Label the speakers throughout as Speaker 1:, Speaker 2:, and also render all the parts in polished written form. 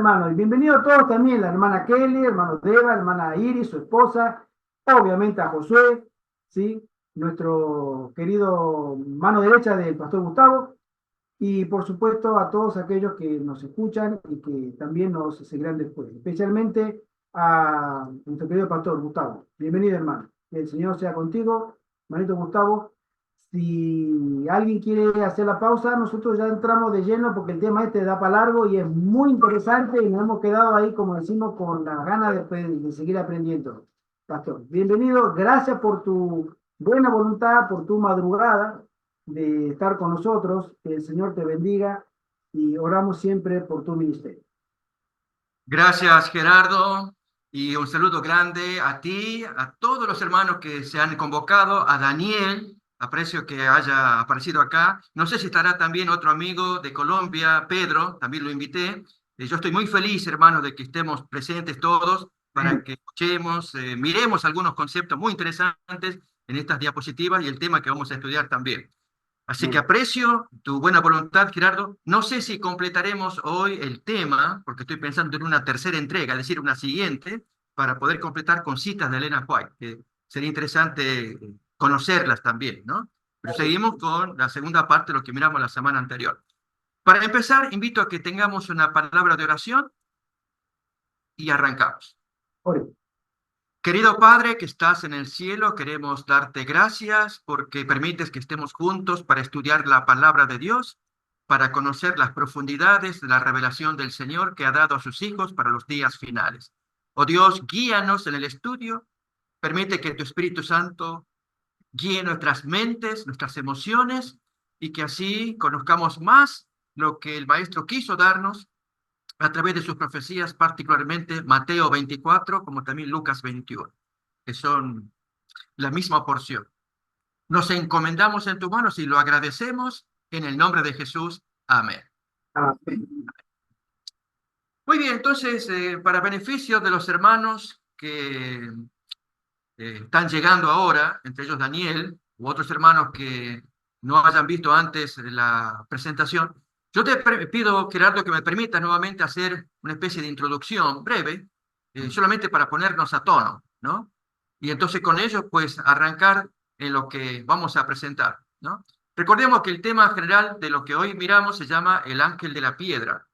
Speaker 1: hermano. Y bienvenidos todos también, la hermana Kelly, hermano Deva, hermana Iris, su esposa, obviamente a Josué, ¿sí? Nuestro querido mano derecha del pastor Gustavo, y por supuesto a todos aquellos que nos escuchan y que también nos seguirán después, especialmente a nuestro querido pastor Gustavo. Bienvenido, hermano. Que el Señor sea contigo, manito Gustavo. Si alguien quiere hacer la pausa, nosotros ya entramos de lleno porque el tema este da para largo y es muy interesante y nos hemos quedado ahí, como decimos, con las ganas de seguir aprendiendo. Pastor, bienvenido, gracias por tu buena voluntad, por tu madrugada de estar con nosotros. Que el Señor te bendiga y oramos siempre por tu ministerio.
Speaker 2: Gracias, Gerardo, y un saludo grande a ti, a todos los hermanos que se han convocado, a Daniel, aprecio que haya aparecido acá. No sé si estará también otro amigo de Colombia, Pedro, también lo invité. Yo estoy muy feliz, hermano, de que estemos presentes todos para que escuchemos, miremos algunos conceptos muy interesantes en estas diapositivas y el tema que vamos a estudiar también. Así que
Speaker 1: Amén.
Speaker 2: aprecio tu buena voluntad, Gerardo. No sé si completaremos hoy el tema, porque estoy pensando en una tercera entrega, es decir, una siguiente, para poder completar con citas de Elena White, que sería interesante conocerlas también, ¿no? Pero seguimos con la segunda parte de lo que miramos la semana anterior. Para empezar, invito a que tengamos una palabra de oración y arrancamos.
Speaker 1: Ore.
Speaker 2: Querido Padre que estás en el cielo, queremos darte gracias porque permites que estemos juntos para estudiar la palabra de Dios, para conocer las profundidades de la revelación del Señor que ha dado a sus hijos para los días finales. Oh Dios, guíanos en el estudio, permite que tu Espíritu Santo guíe nuestras mentes, nuestras emociones, y que así conozcamos más lo que el Maestro quiso darnos a través de sus profecías, particularmente Mateo 24, como también Lucas 21, que son la misma porción. Nos encomendamos en tus manos y lo agradecemos en el nombre de Jesús. Amén.
Speaker 1: Amén.
Speaker 2: Muy bien, entonces, para beneficio de los hermanos que están llegando ahora, entre ellos Daniel, u otros hermanos que no hayan visto antes la presentación, yo te pido, Gerardo, que me permitas nuevamente hacer una especie de introducción breve, solamente para ponernos a tono, ¿no? Y entonces con ello, pues, arrancar en lo que vamos a presentar, ¿no? Recordemos que el tema general de lo que hoy miramos se llama el ángel de la piedra,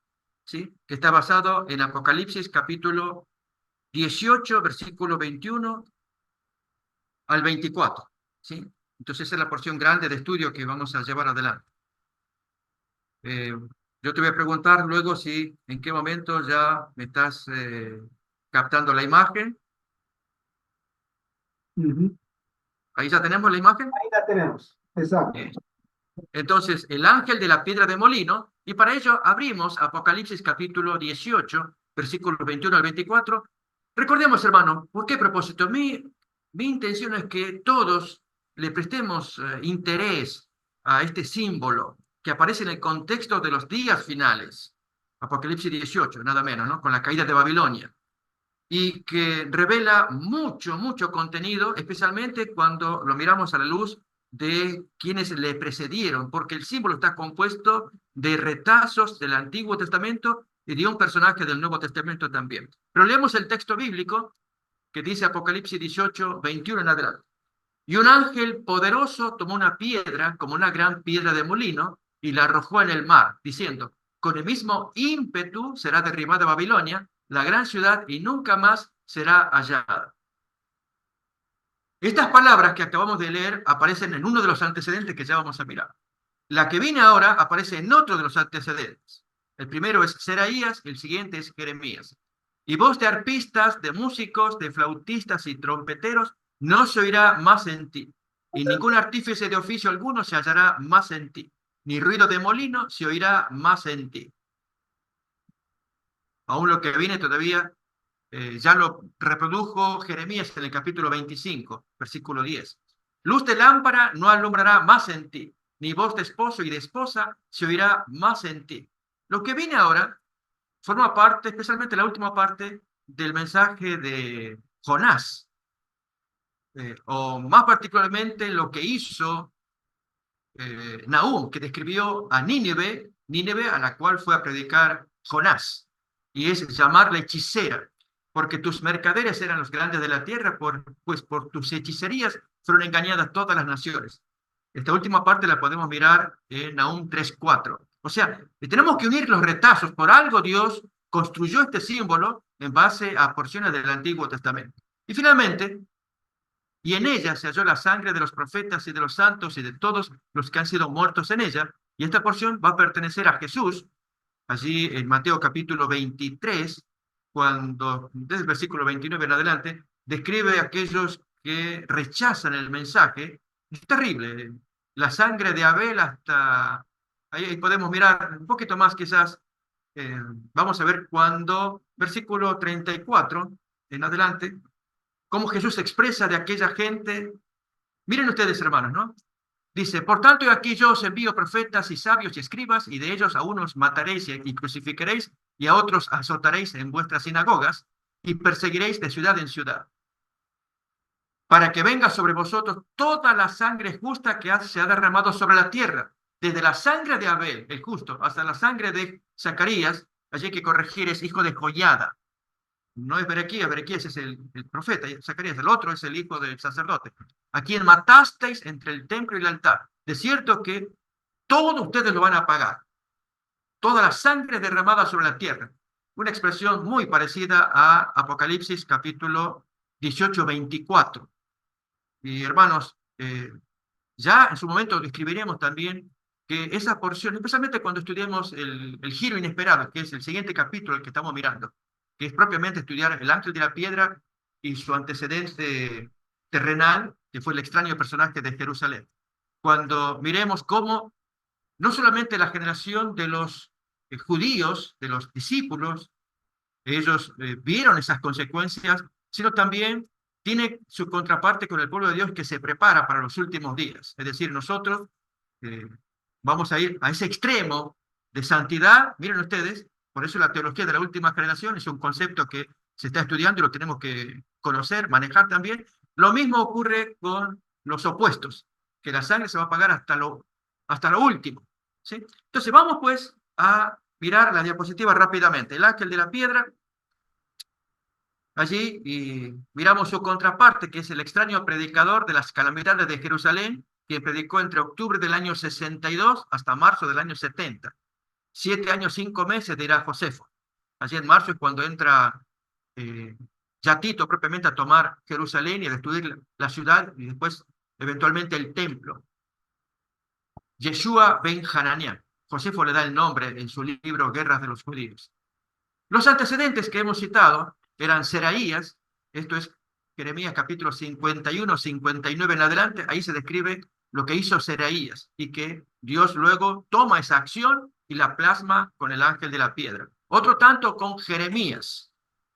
Speaker 2: ¿sí? Que está basado en Apocalipsis capítulo 18, versículo 21 al 24, ¿sí? Entonces esa es la porción grande de estudio que vamos a llevar adelante. Eh, yo te voy a preguntar luego si en qué momento ya me estás captando la imagen.
Speaker 1: Ujú.
Speaker 2: Ahí ya tenemos la imagen.
Speaker 1: Ahí la tenemos. Exacto.
Speaker 2: Eh, entonces, el ángel de la piedra de molino, y para ello abrimos Apocalipsis capítulo 18, versículos 21 al 24. Recordemos, hermano, ¿por qué propósito? Mi intención es que todos le prestemos interés a este símbolo que aparece en el contexto de los días finales. Apocalipsis 18, nada menos, ¿no? Con la caída de Babilonia. Y que revela mucho, mucho contenido, especialmente cuando lo miramos a la luz de quienes le precedieron, porque el símbolo está compuesto de retazos del Antiguo Testamento y de un personaje del Nuevo Testamento también. Pero leemos el texto bíblico que dice Apocalipsis 18, 21 en adelante. Y un ángel poderoso tomó una piedra, como una gran piedra de molino, y la arrojó en el mar, diciendo, con el mismo ímpetu será derribada Babilonia, la gran ciudad, y nunca más será hallada. Estas palabras que acabamos de leer aparecen en uno de los antecedentes que ya vamos a mirar. La que viene ahora aparece en otro de los antecedentes. El primero es Seraías, el siguiente es Jeremías. Y voz de arpistas, de músicos, de flautistas y trompeteros no se oirá más en ti, y ningún artífice de oficio alguno se hallará más en ti, ni ruido de molino se oirá más en ti. Aún lo que viene todavía ya lo reprodujo Jeremías en el capítulo 25, versículo 10. Luz de lámpara no alumbrará más en ti, ni voz de esposo y de esposa se oirá más en ti. Lo que viene ahora forma parte, especialmente la última parte, del mensaje de Jonás, o más particularmente lo que hizo Nahum, que describió a Nínive, Nínive a la cual fue a predicar Jonás. y es llamarla hechicera, porque tus mercaderes eran los grandes de la tierra, pues por tus hechicerías fueron engañadas todas las naciones. Esta última parte la podemos mirar en Nahum 3:4. O sea, tenemos que unir los retazos. Por algo Dios construyó este símbolo en base a porciones del Antiguo Testamento. Y finalmente, y en ella se halló la sangre de los profetas y de los santos y de todos los que han sido muertos en ella. Y esta porción va a pertenecer a Jesús, allí en Mateo capítulo 23, cuando, desde el versículo 29 en adelante, describe a aquellos que rechazan el mensaje. Es terrible. La sangre de Abel hasta... Ahí podemos mirar un poquito más quizás. Vamos a ver cuando, versículo 34 en adelante, cómo Jesús se expresa de aquella gente. Miren ustedes, hermanos, ¿no? Dice, por tanto, aquí yo os envío profetas y sabios y escribas, y de ellos a unos mataréis y crucificaréis, y a otros azotaréis en vuestras sinagogas, y perseguiréis de ciudad en ciudad, para que venga sobre vosotros toda la sangre justa que se ha derramado sobre la tierra, desde la sangre de Abel, el justo, hasta la sangre de Zacarías, allí que corregir es hijo de Joiada. No es Berequías, Berequías es el profeta, Zacarías, el otro es el hijo del sacerdote, a quien matasteis entre el templo y el altar. De cierto que todos ustedes lo van a pagar, toda la sangre derramada sobre la tierra. Una expresión muy parecida a Apocalipsis capítulo 18-24. Y hermanos, ya en su momento describiremos también que esa porción, especialmente cuando estudiemos el giro inesperado, que es el siguiente capítulo el que estamos mirando, que es propiamente estudiar el ángel de la piedra y su antecedente terrenal, que fue el extraño personaje de Jerusalén. Cuando miremos cómo no solamente la generación de los judíos, de los discípulos, ellos vieron esas consecuencias, sino también tiene su contraparte con el pueblo de Dios que se prepara para los últimos días. Es decir, nosotros eh, vamos a ir a ese extremo de santidad. Miren ustedes, por eso la teología de la última generación es un concepto que se está estudiando y lo tenemos que conocer, manejar también. Lo mismo ocurre con los opuestos, que la sangre se va a pagar hasta lo último, ¿sí? Entonces vamos pues a mirar la diapositiva rápidamente. El ángel de la piedra, allí, y miramos su contraparte, que es el extraño predicador de las calamidades de Jerusalén, quien predicó entre octubre del año 62 hasta marzo del año 70. 7 años, 5 meses, dirá Josefo. Allí en marzo es cuando entra ya Tito propiamente a tomar Jerusalén y a destruir la ciudad y después eventualmente el templo. Yeshua ben Hananiah. Josefo le da el nombre en su libro Guerras de los Judíos. Los antecedentes que hemos citado eran Seraías, esto es Jeremías capítulo 51, 59 en adelante, ahí se describe lo que hizo Seraías y que Dios luego toma esa acción y la plasma con el ángel de la piedra. Otro tanto con Jeremías,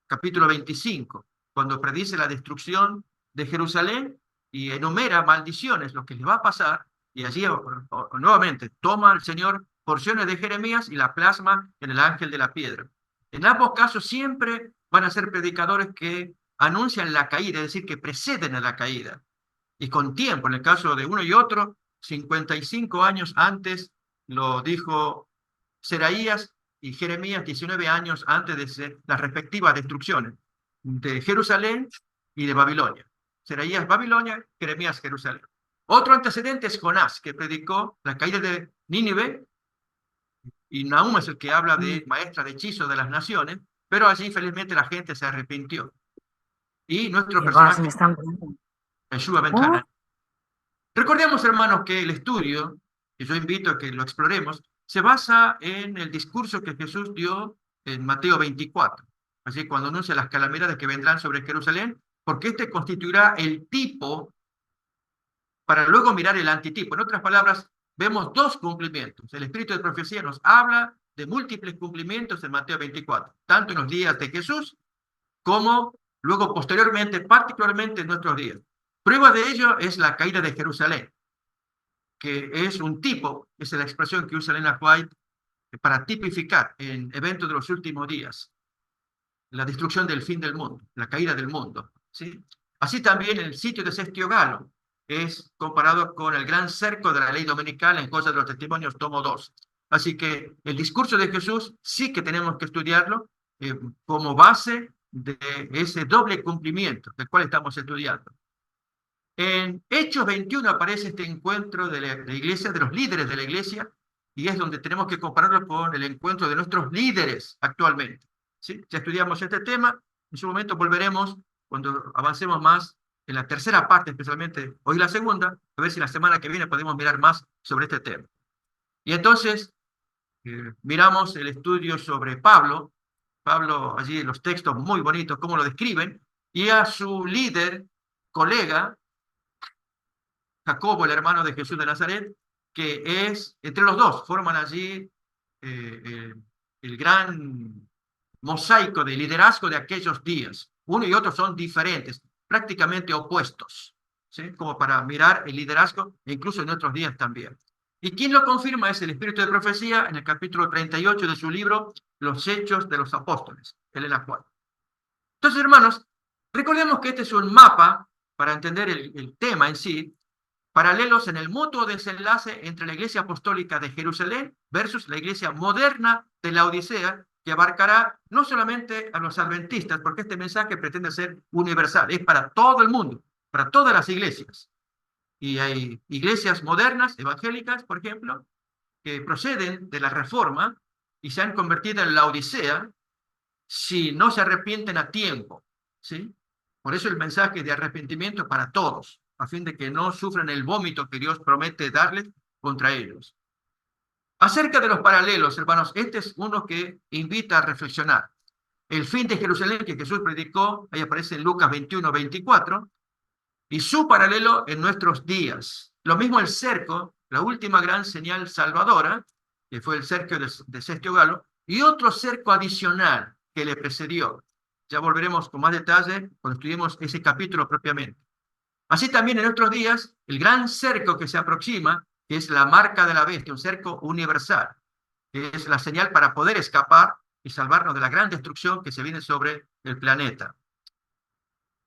Speaker 2: capítulo 25, cuando predice la destrucción de Jerusalén y enumera maldiciones, lo que le va a pasar, y allí nuevamente toma el Señor porciones de Jeremías y la plasma en el ángel de la piedra. En ambos casos siempre van a ser predicadores que anuncian la caída, es decir, que preceden a la caída. Y con tiempo, en el caso de uno y otro, 55 años antes lo dijo Seraías y Jeremías 19 años antes de las respectivas destrucciones de Jerusalén y de Babilonia. Seraías Babilonia, Jeremías Jerusalén. Otro antecedente es Jonás, que predicó la caída de Nínive, y Nahum es el que habla de maestra de hechizo de las naciones, pero allí felizmente la gente se arrepintió. Y nuestro personaje, Yeshua ben Hananiah. Recordemos, hermanos, que el estudio, que yo invito a que lo exploremos, se basa en el discurso que Jesús dio en Mateo 24, así cuando anuncia las calamidades que vendrán sobre Jerusalén, porque este constituirá el tipo para luego mirar el antitipo. En otras palabras, vemos dos cumplimientos. El espíritu de profecía nos habla de múltiples cumplimientos en Mateo 24, tanto en los días de Jesús como luego posteriormente, particularmente en nuestros días. Prueba de ello es la caída de Jerusalén, que es un tipo, es la expresión que usa Elena White para tipificar en eventos de los últimos días la destrucción del fin del mundo, la caída del mundo, ¿sí? Así también el sitio de Sestio Galo es comparado con el gran cerco de la ley dominical en Cosas de los Testimonios, tomo 2. Así que el discurso de Jesús sí que tenemos que estudiarlo, como base de ese doble cumplimiento del cual estamos estudiando. En Hechos 21 aparece este encuentro de la iglesia, de los líderes de la iglesia, y es donde tenemos que compararlo con el encuentro de nuestros líderes actualmente. ¿Sí? Ya estudiamos este tema, en su momento volveremos cuando avancemos más en la tercera parte, especialmente hoy la segunda, a ver si la semana que viene podemos mirar más sobre este tema. Y entonces miramos el estudio sobre Pablo, allí los textos muy bonitos, cómo lo describen, y a su líder, colega, Jacobo, el hermano de Jesús de Nazaret, que es, entre los dos, forman allí el gran mosaico de liderazgo de aquellos días. Uno y otro son diferentes, prácticamente opuestos, ¿sí? Como para mirar el liderazgo, e incluso en nuestros días también. Y quien lo confirma es el Espíritu de Profecía en el capítulo 38 de su libro, Los Hechos de los Apóstoles, él es la cual. Entonces, hermanos, recordemos que este es un mapa para entender el tema en sí, paralelos en el mutuo desenlace entre la Iglesia Apostólica de Jerusalén versus la Iglesia moderna de la Odisea, que abarcará no solamente a los adventistas, porque este mensaje pretende ser universal, es para todo el mundo, para todas las iglesias. Y hay iglesias modernas, evangélicas, por ejemplo, que proceden de la Reforma y se han convertido en la Odisea si no se arrepienten a tiempo, ¿sí? Por eso el mensaje de arrepentimiento para todos, a fin de que no sufran el vómito que Dios promete darles contra ellos. Acerca de los paralelos, hermanos, este es uno que invita a reflexionar. El fin de Jerusalén que Jesús predicó, ahí aparece en Lucas 21, 24, y su paralelo en nuestros días. Lo mismo el cerco, la última gran señal salvadora, que fue el cerco de Sestio Galo, y otro cerco adicional que le precedió. Ya volveremos con más detalle cuando estudiemos ese capítulo propiamente. Así también en nuestros días, el gran cerco que se aproxima, que es la marca de la bestia, un cerco universal, que es la señal para poder escapar y salvarnos de la gran destrucción que se viene sobre el planeta.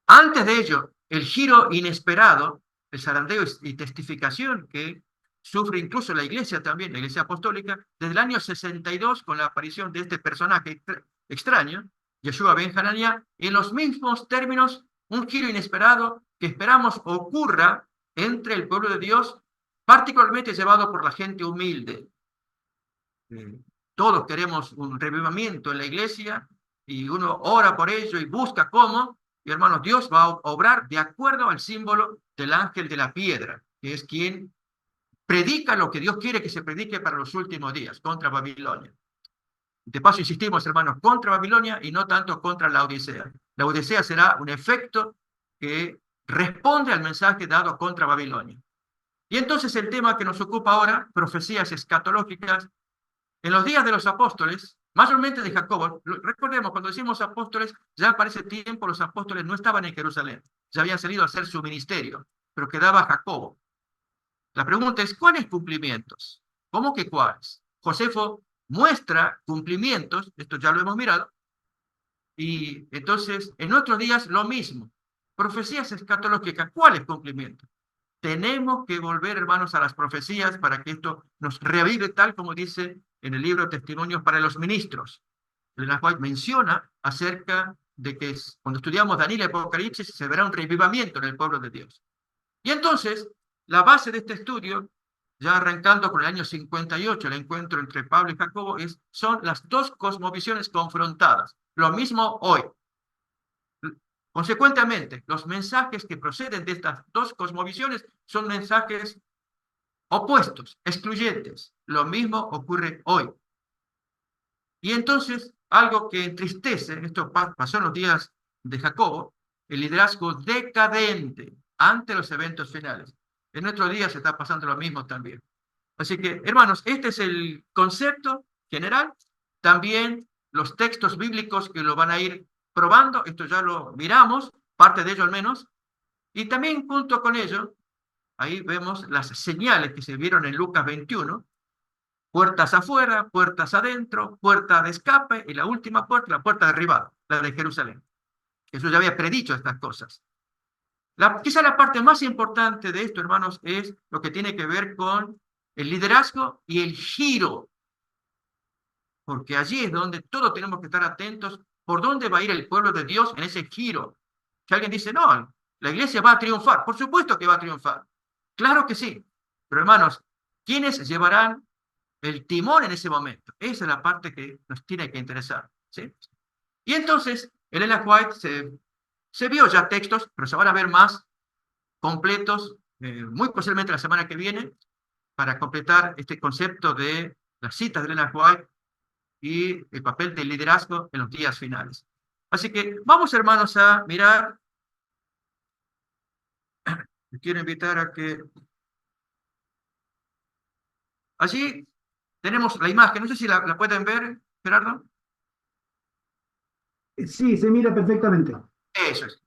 Speaker 2: Antes de ello, el giro inesperado, el zarandeo y testificación que sufre incluso la iglesia también, la iglesia apostólica, desde el año 62 con la aparición de este personaje extraño, Yeshua ben Hanania, en los mismos términos, un giro inesperado que esperamos ocurra entre el pueblo de Dios, particularmente llevado por la gente humilde. Todos queremos un revivimiento en la iglesia y uno ora por ello y busca cómo. Y hermanos, Dios va a obrar de acuerdo al símbolo del ángel de la piedra, que es quien predica lo que Dios quiere que se predique para los últimos días, contra Babilonia. De paso, insistimos, hermanos, contra Babilonia y no tanto contra la Odisea. La Odisea será un efecto que responde al mensaje dado contra Babilonia. Y entonces el tema que nos ocupa ahora, profecías escatológicas, en los días de los apóstoles, mayormente de Jacobo, recordemos, cuando decimos apóstoles, ya para ese tiempo los apóstoles no estaban en Jerusalén, ya habían salido a hacer su ministerio, pero quedaba Jacobo. La pregunta es, ¿cuáles cumplimientos? ¿Cómo que cuáles? Josefo muestra cumplimientos, esto ya lo hemos mirado, y entonces en nuestros días lo mismo. Profecías escatológicas, ¿cuáles cumplimientos? Tenemos que volver, hermanos, a las profecías para que esto nos reavive, tal como dice en el libro Testimonios para los Ministros, en la cual menciona acerca de que cuando estudiamos Daniel y Apocalipsis se verá un revivamiento en el pueblo de Dios. Y entonces, la base de este estudio, ya arrancando con el año 58, el encuentro entre Pablo y Jacobo, son las dos cosmovisiones confrontadas. Lo mismo hoy. Consecuentemente, los mensajes que proceden de estas dos cosmovisiones son mensajes opuestos, excluyentes. Lo mismo ocurre hoy. Y entonces, algo que entristece, esto pasó en los días de Jacobo, el liderazgo decadente ante los eventos finales. En nuestros días se está pasando lo mismo también. Así que, hermanos, este es el concepto general. También los textos bíblicos que lo van a ir probando, esto ya lo miramos, parte de ello al menos. Y también junto con ello, ahí vemos las señales que se vieron en Lucas 21, puertas afuera, puertas adentro, puerta de escape y la última puerta, la puerta de derribada, la de Jerusalén. Jesús ya había predicho estas cosas. Quizá la parte más importante de esto, hermanos, es lo que tiene que ver con el liderazgo y el giro porque allí es donde todos tenemos que estar atentos por dónde va a ir el pueblo de Dios en ese giro. Que alguien dice, no, la iglesia va a triunfar. Por supuesto que va a triunfar. Claro que sí. Pero hermanos, ¿quiénes llevarán el timón en ese momento? Esa es la parte que nos tiene que interesar, ¿sí? Y entonces, Elena White se vio ya textos, pero se van a ver más completos, muy posiblemente la semana que viene, para completar este concepto de las citas de Elena White y el papel del liderazgo en los días finales. Así que vamos, hermanos, a mirar. Les quiero invitar a que... Allí tenemos la imagen, no sé si la pueden ver, Gerardo.
Speaker 1: Sí, se mira perfectamente.
Speaker 2: Eso es.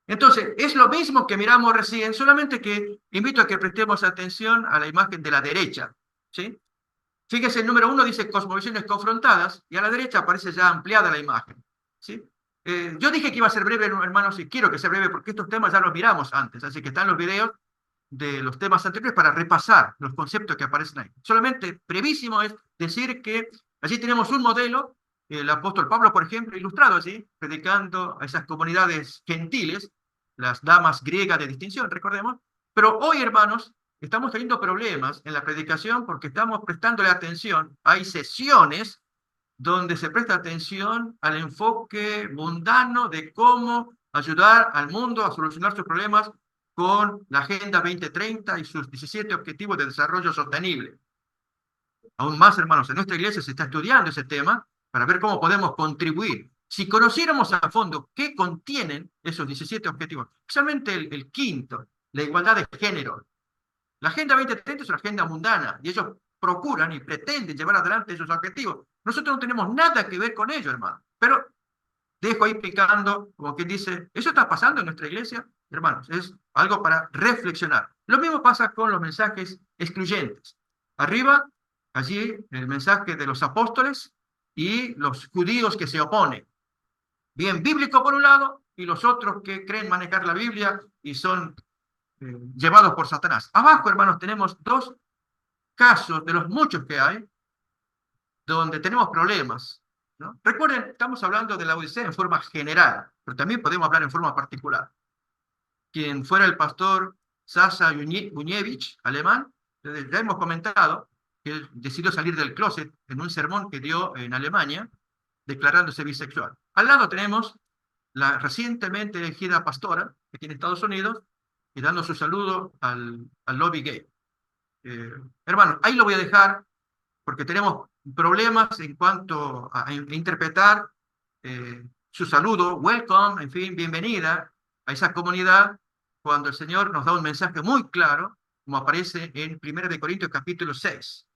Speaker 2: Entonces, es lo mismo que miramos recién, solamente que invito a que prestemos atención a la imagen de la derecha, ¿sí? Fíjese, el número 1 dice cosmovisiones confrontadas, y a la derecha aparece ya ampliada la imagen, ¿sí? Yo dije que iba a ser breve, hermanos, y quiero que sea breve, porque estos temas ya los miramos antes, así que están los videos de los temas anteriores para repasar los conceptos que aparecen ahí. Solamente brevísimo es decir que allí tenemos un modelo, el apóstol Pablo, por ejemplo, ilustrado allí, predicando a esas comunidades gentiles, las damas griegas de distinción, recordemos. Pero hoy, hermanos, estamos teniendo problemas en la predicación porque estamos prestándole atención. Hay sesiones donde se presta atención al enfoque mundano de cómo ayudar al mundo a solucionar sus problemas con la Agenda 2030 y sus 17 Objetivos de Desarrollo Sostenible. Aún más, hermanos, en nuestra iglesia se está estudiando ese tema para ver cómo podemos contribuir. Si conociéramos a fondo qué contienen esos 17 objetivos, especialmente el quinto, la igualdad de género. La Agenda 2030 es una agenda mundana y ellos procuran y pretenden llevar adelante esos objetivos. Nosotros no tenemos nada que ver con ello, hermano. Pero dejo ahí picando, como quien dice, ¿eso está pasando en nuestra iglesia? Hermanos, es algo para reflexionar. Lo mismo pasa con los mensajes excluyentes. Arriba, allí, el mensaje de los apóstoles y los judíos que se oponen. Bien bíblico por un lado, y los otros que creen manejar la Biblia y son llevados por Satanás. Abajo, hermanos, tenemos dos casos de los muchos que hay, donde tenemos problemas, ¿no? Recuerden, estamos hablando de la Odisea en forma general, pero también podemos hablar en forma particular. Quien fuera el pastor Sasha Buñevich, alemán, ya hemos comentado que él decidió salir del closet en un sermón que dio en Alemania, declarándose bisexual. Al lado tenemos la recientemente elegida pastora que tiene Estados Unidos y dando su saludo al lobby gay. Hermanos, ahí lo voy a dejar porque tenemos problemas en cuanto a interpretar su saludo, welcome, en fin, bienvenida a esa comunidad, cuando el Señor nos da un mensaje muy claro, como aparece en 1 Corintios capítulo 6.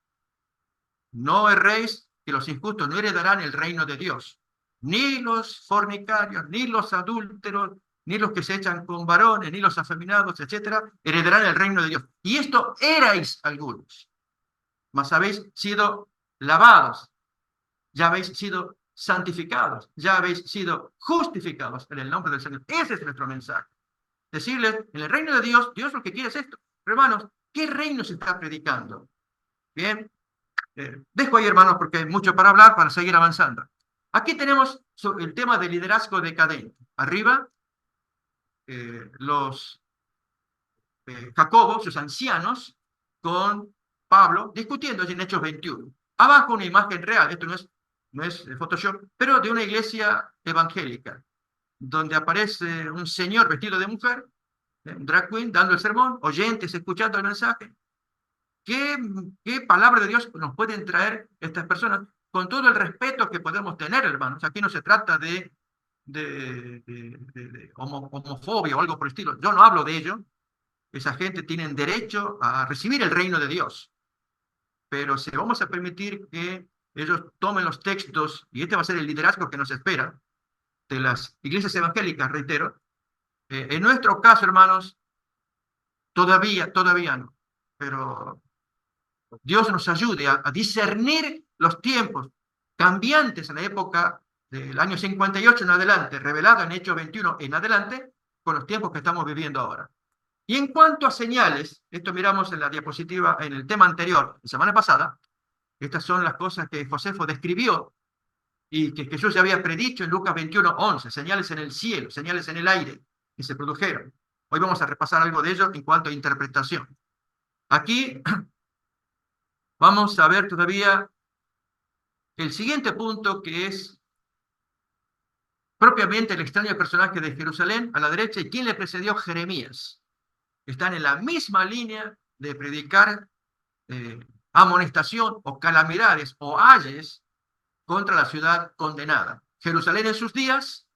Speaker 2: No erréis, que los injustos no heredarán el reino de Dios, ni los fornicarios, ni los adúlteros, ni los que se echan con varones, ni los afeminados, etcétera, heredarán el reino de Dios. Y esto erais algunos, mas habéis sido lavados, ya habéis sido santificados, ya habéis sido justificados en el nombre del Señor. Ese es nuestro mensaje. Decirles, en el reino de Dios, Dios lo que quiere es esto. Pero, hermanos, ¿qué reino se está predicando? Bien, dejo ahí, hermanos, porque hay mucho para hablar, para seguir avanzando. Aquí tenemos el tema del liderazgo decadente. Arriba, los Jacobo, sus ancianos, con Pablo, discutiendo en Hechos 21. Abajo una imagen real, esto no es Photoshop, pero de una iglesia evangélica, donde aparece un señor vestido de mujer, un drag queen, dando el sermón, oyentes escuchando el mensaje. ¿Qué palabra de Dios nos pueden traer estas personas? Con todo el respeto que podemos tener, hermanos. Aquí no se trata de homofobia o algo por el estilo. Yo no hablo de ello. Esa gente tiene derecho a recibir el reino de Dios. Pero si vamos a permitir que ellos tomen los textos, y este va a ser el liderazgo que nos espera, de las iglesias evangélicas, reitero, en nuestro caso, hermanos, todavía no. Pero Dios nos ayude a discernir los tiempos cambiantes en la época del año 58 en adelante, revelado en Hechos 21 en adelante, con los tiempos que estamos viviendo ahora. Y en cuanto a señales, esto miramos en la diapositiva, en el tema anterior, la semana pasada, estas son las cosas que Josefo describió y que Jesús ya había predicho en Lucas 21:11, señales en el cielo, señales en el aire, que se produjeron. Hoy vamos a repasar algo de ello en cuanto a interpretación. Aquí vamos a ver todavía el siguiente punto, que es propiamente el extraño personaje de Jerusalén a la derecha, y quién le precedió, Jeremías. Están en la misma línea de predicar amonestación o calamidades o ayes contra la ciudad condenada. Jerusalén en sus días,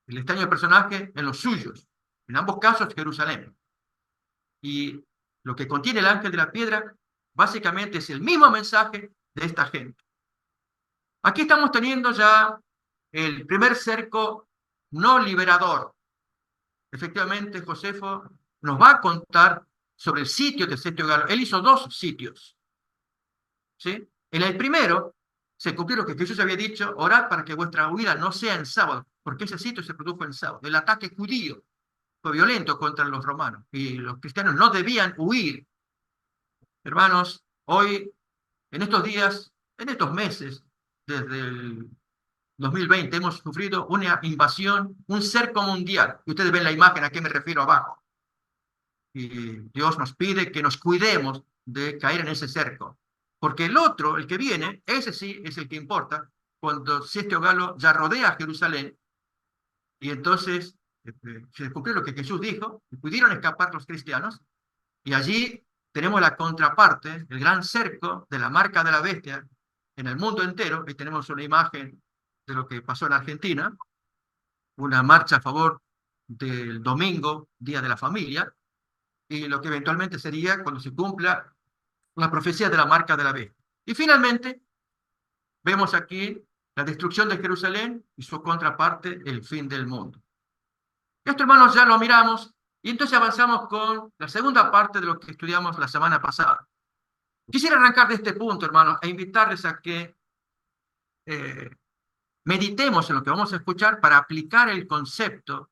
Speaker 2: el extraño personaje en los suyos. En ambos casos, Jerusalén. Y lo que contiene el ángel de la piedra, básicamente es el mismo mensaje de esta gente. Aquí estamos teniendo ya el primer cerco no liberador. Efectivamente, Josefo nos va a contar sobre el sitio del sitio de Galo. Él hizo 2 sitios. ¿Sí? En el primero se cumplió lo que Jesús había dicho: orad para que vuestra huida no sea en sábado, porque ese sitio se produjo en sábado. El ataque judío fue violento contra los romanos y los cristianos no debían huir. Hermanos, hoy, en estos días, en estos meses, desde el 2020, hemos sufrido una invasión, un cerco mundial. Y ustedes ven la imagen a qué me refiero abajo. Y Dios nos pide que nos cuidemos de caer en ese cerco. Porque el otro, el que viene, ese sí es el que importa, cuando este Galo ya rodea Jerusalén, y entonces se cumplió lo que Jesús dijo, y pudieron escapar los cristianos, y allí tenemos la contraparte, el gran cerco de la marca de la bestia en el mundo entero. Y tenemos una imagen de lo que pasó en Argentina, una marcha a favor del domingo, Día de la Familia, y lo que eventualmente sería cuando se cumpla la profecía de la marca de la bestia. Y finalmente, vemos aquí la destrucción de Jerusalén y su contraparte, el fin del mundo. Esto, hermanos, ya lo miramos, y entonces avanzamos con la segunda parte de lo que estudiamos la semana pasada. Quisiera arrancar de este punto, hermanos, e invitarles a que meditemos en lo que vamos a escuchar para aplicar el concepto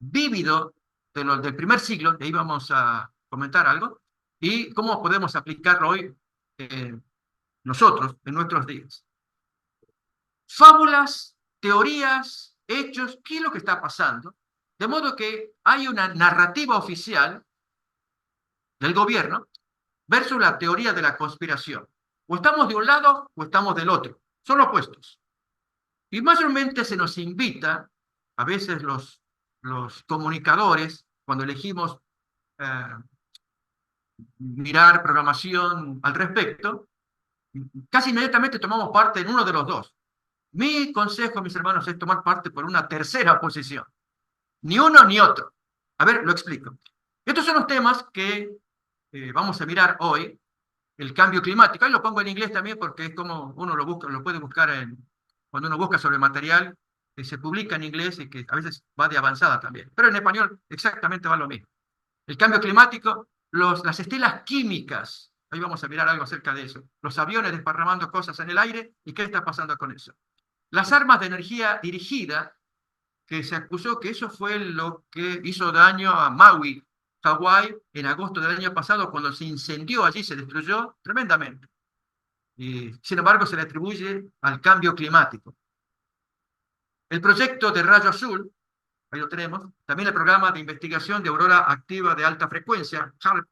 Speaker 2: vívido del primer siglo, de ahí vamos a comentar algo, y cómo podemos aplicarlo hoy nosotros, en nuestros días. Fábulas, teorías, hechos, ¿qué es lo que está pasando? De modo que hay una narrativa oficial del gobierno versus la teoría de la conspiración. O estamos de un lado o estamos del otro. Son opuestos. Y mayormente se nos invita, a veces los comunicadores, cuando elegimos mirar programación al respecto, casi inmediatamente tomamos parte en uno de los dos. Mi consejo, mis hermanos, es tomar parte por una tercera posición. Ni uno ni otro. A ver, lo explico. Estos son los temas que vamos a mirar hoy. El cambio climático. Ahí lo pongo en inglés también porque es como uno lo busca, lo puede buscar cuando uno busca sobre material que se publica en inglés y que a veces va de avanzada también. Pero en español exactamente va lo mismo. El cambio climático, las estelas químicas. Ahí vamos a mirar algo acerca de eso. Los aviones desparramando cosas en el aire y qué está pasando con eso. Las armas de energía dirigida, que se acusó que eso fue lo que hizo daño a Maui, Hawái, en agosto del año pasado, cuando se incendió allí, se destruyó tremendamente. Y, sin embargo, se le atribuye al cambio climático. El proyecto de rayo azul, ahí lo tenemos, también el programa de investigación de aurora activa de alta frecuencia, HARP,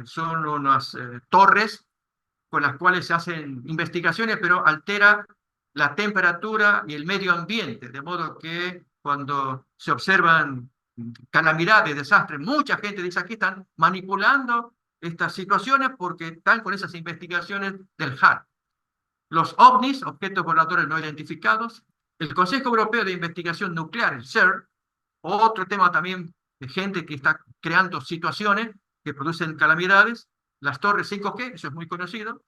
Speaker 2: son unas torres con las cuales se hacen investigaciones, pero altera la temperatura y el medio ambiente, de modo que cuando se observan calamidades, desastres, mucha gente dice: aquí están manipulando estas situaciones porque están con esas investigaciones del HARP. Los OVNIs, objetos voladores no identificados, el Consejo Europeo de Investigación Nuclear, el CERN, otro tema también de gente que está creando situaciones que producen calamidades, las torres 5G, eso es muy conocido,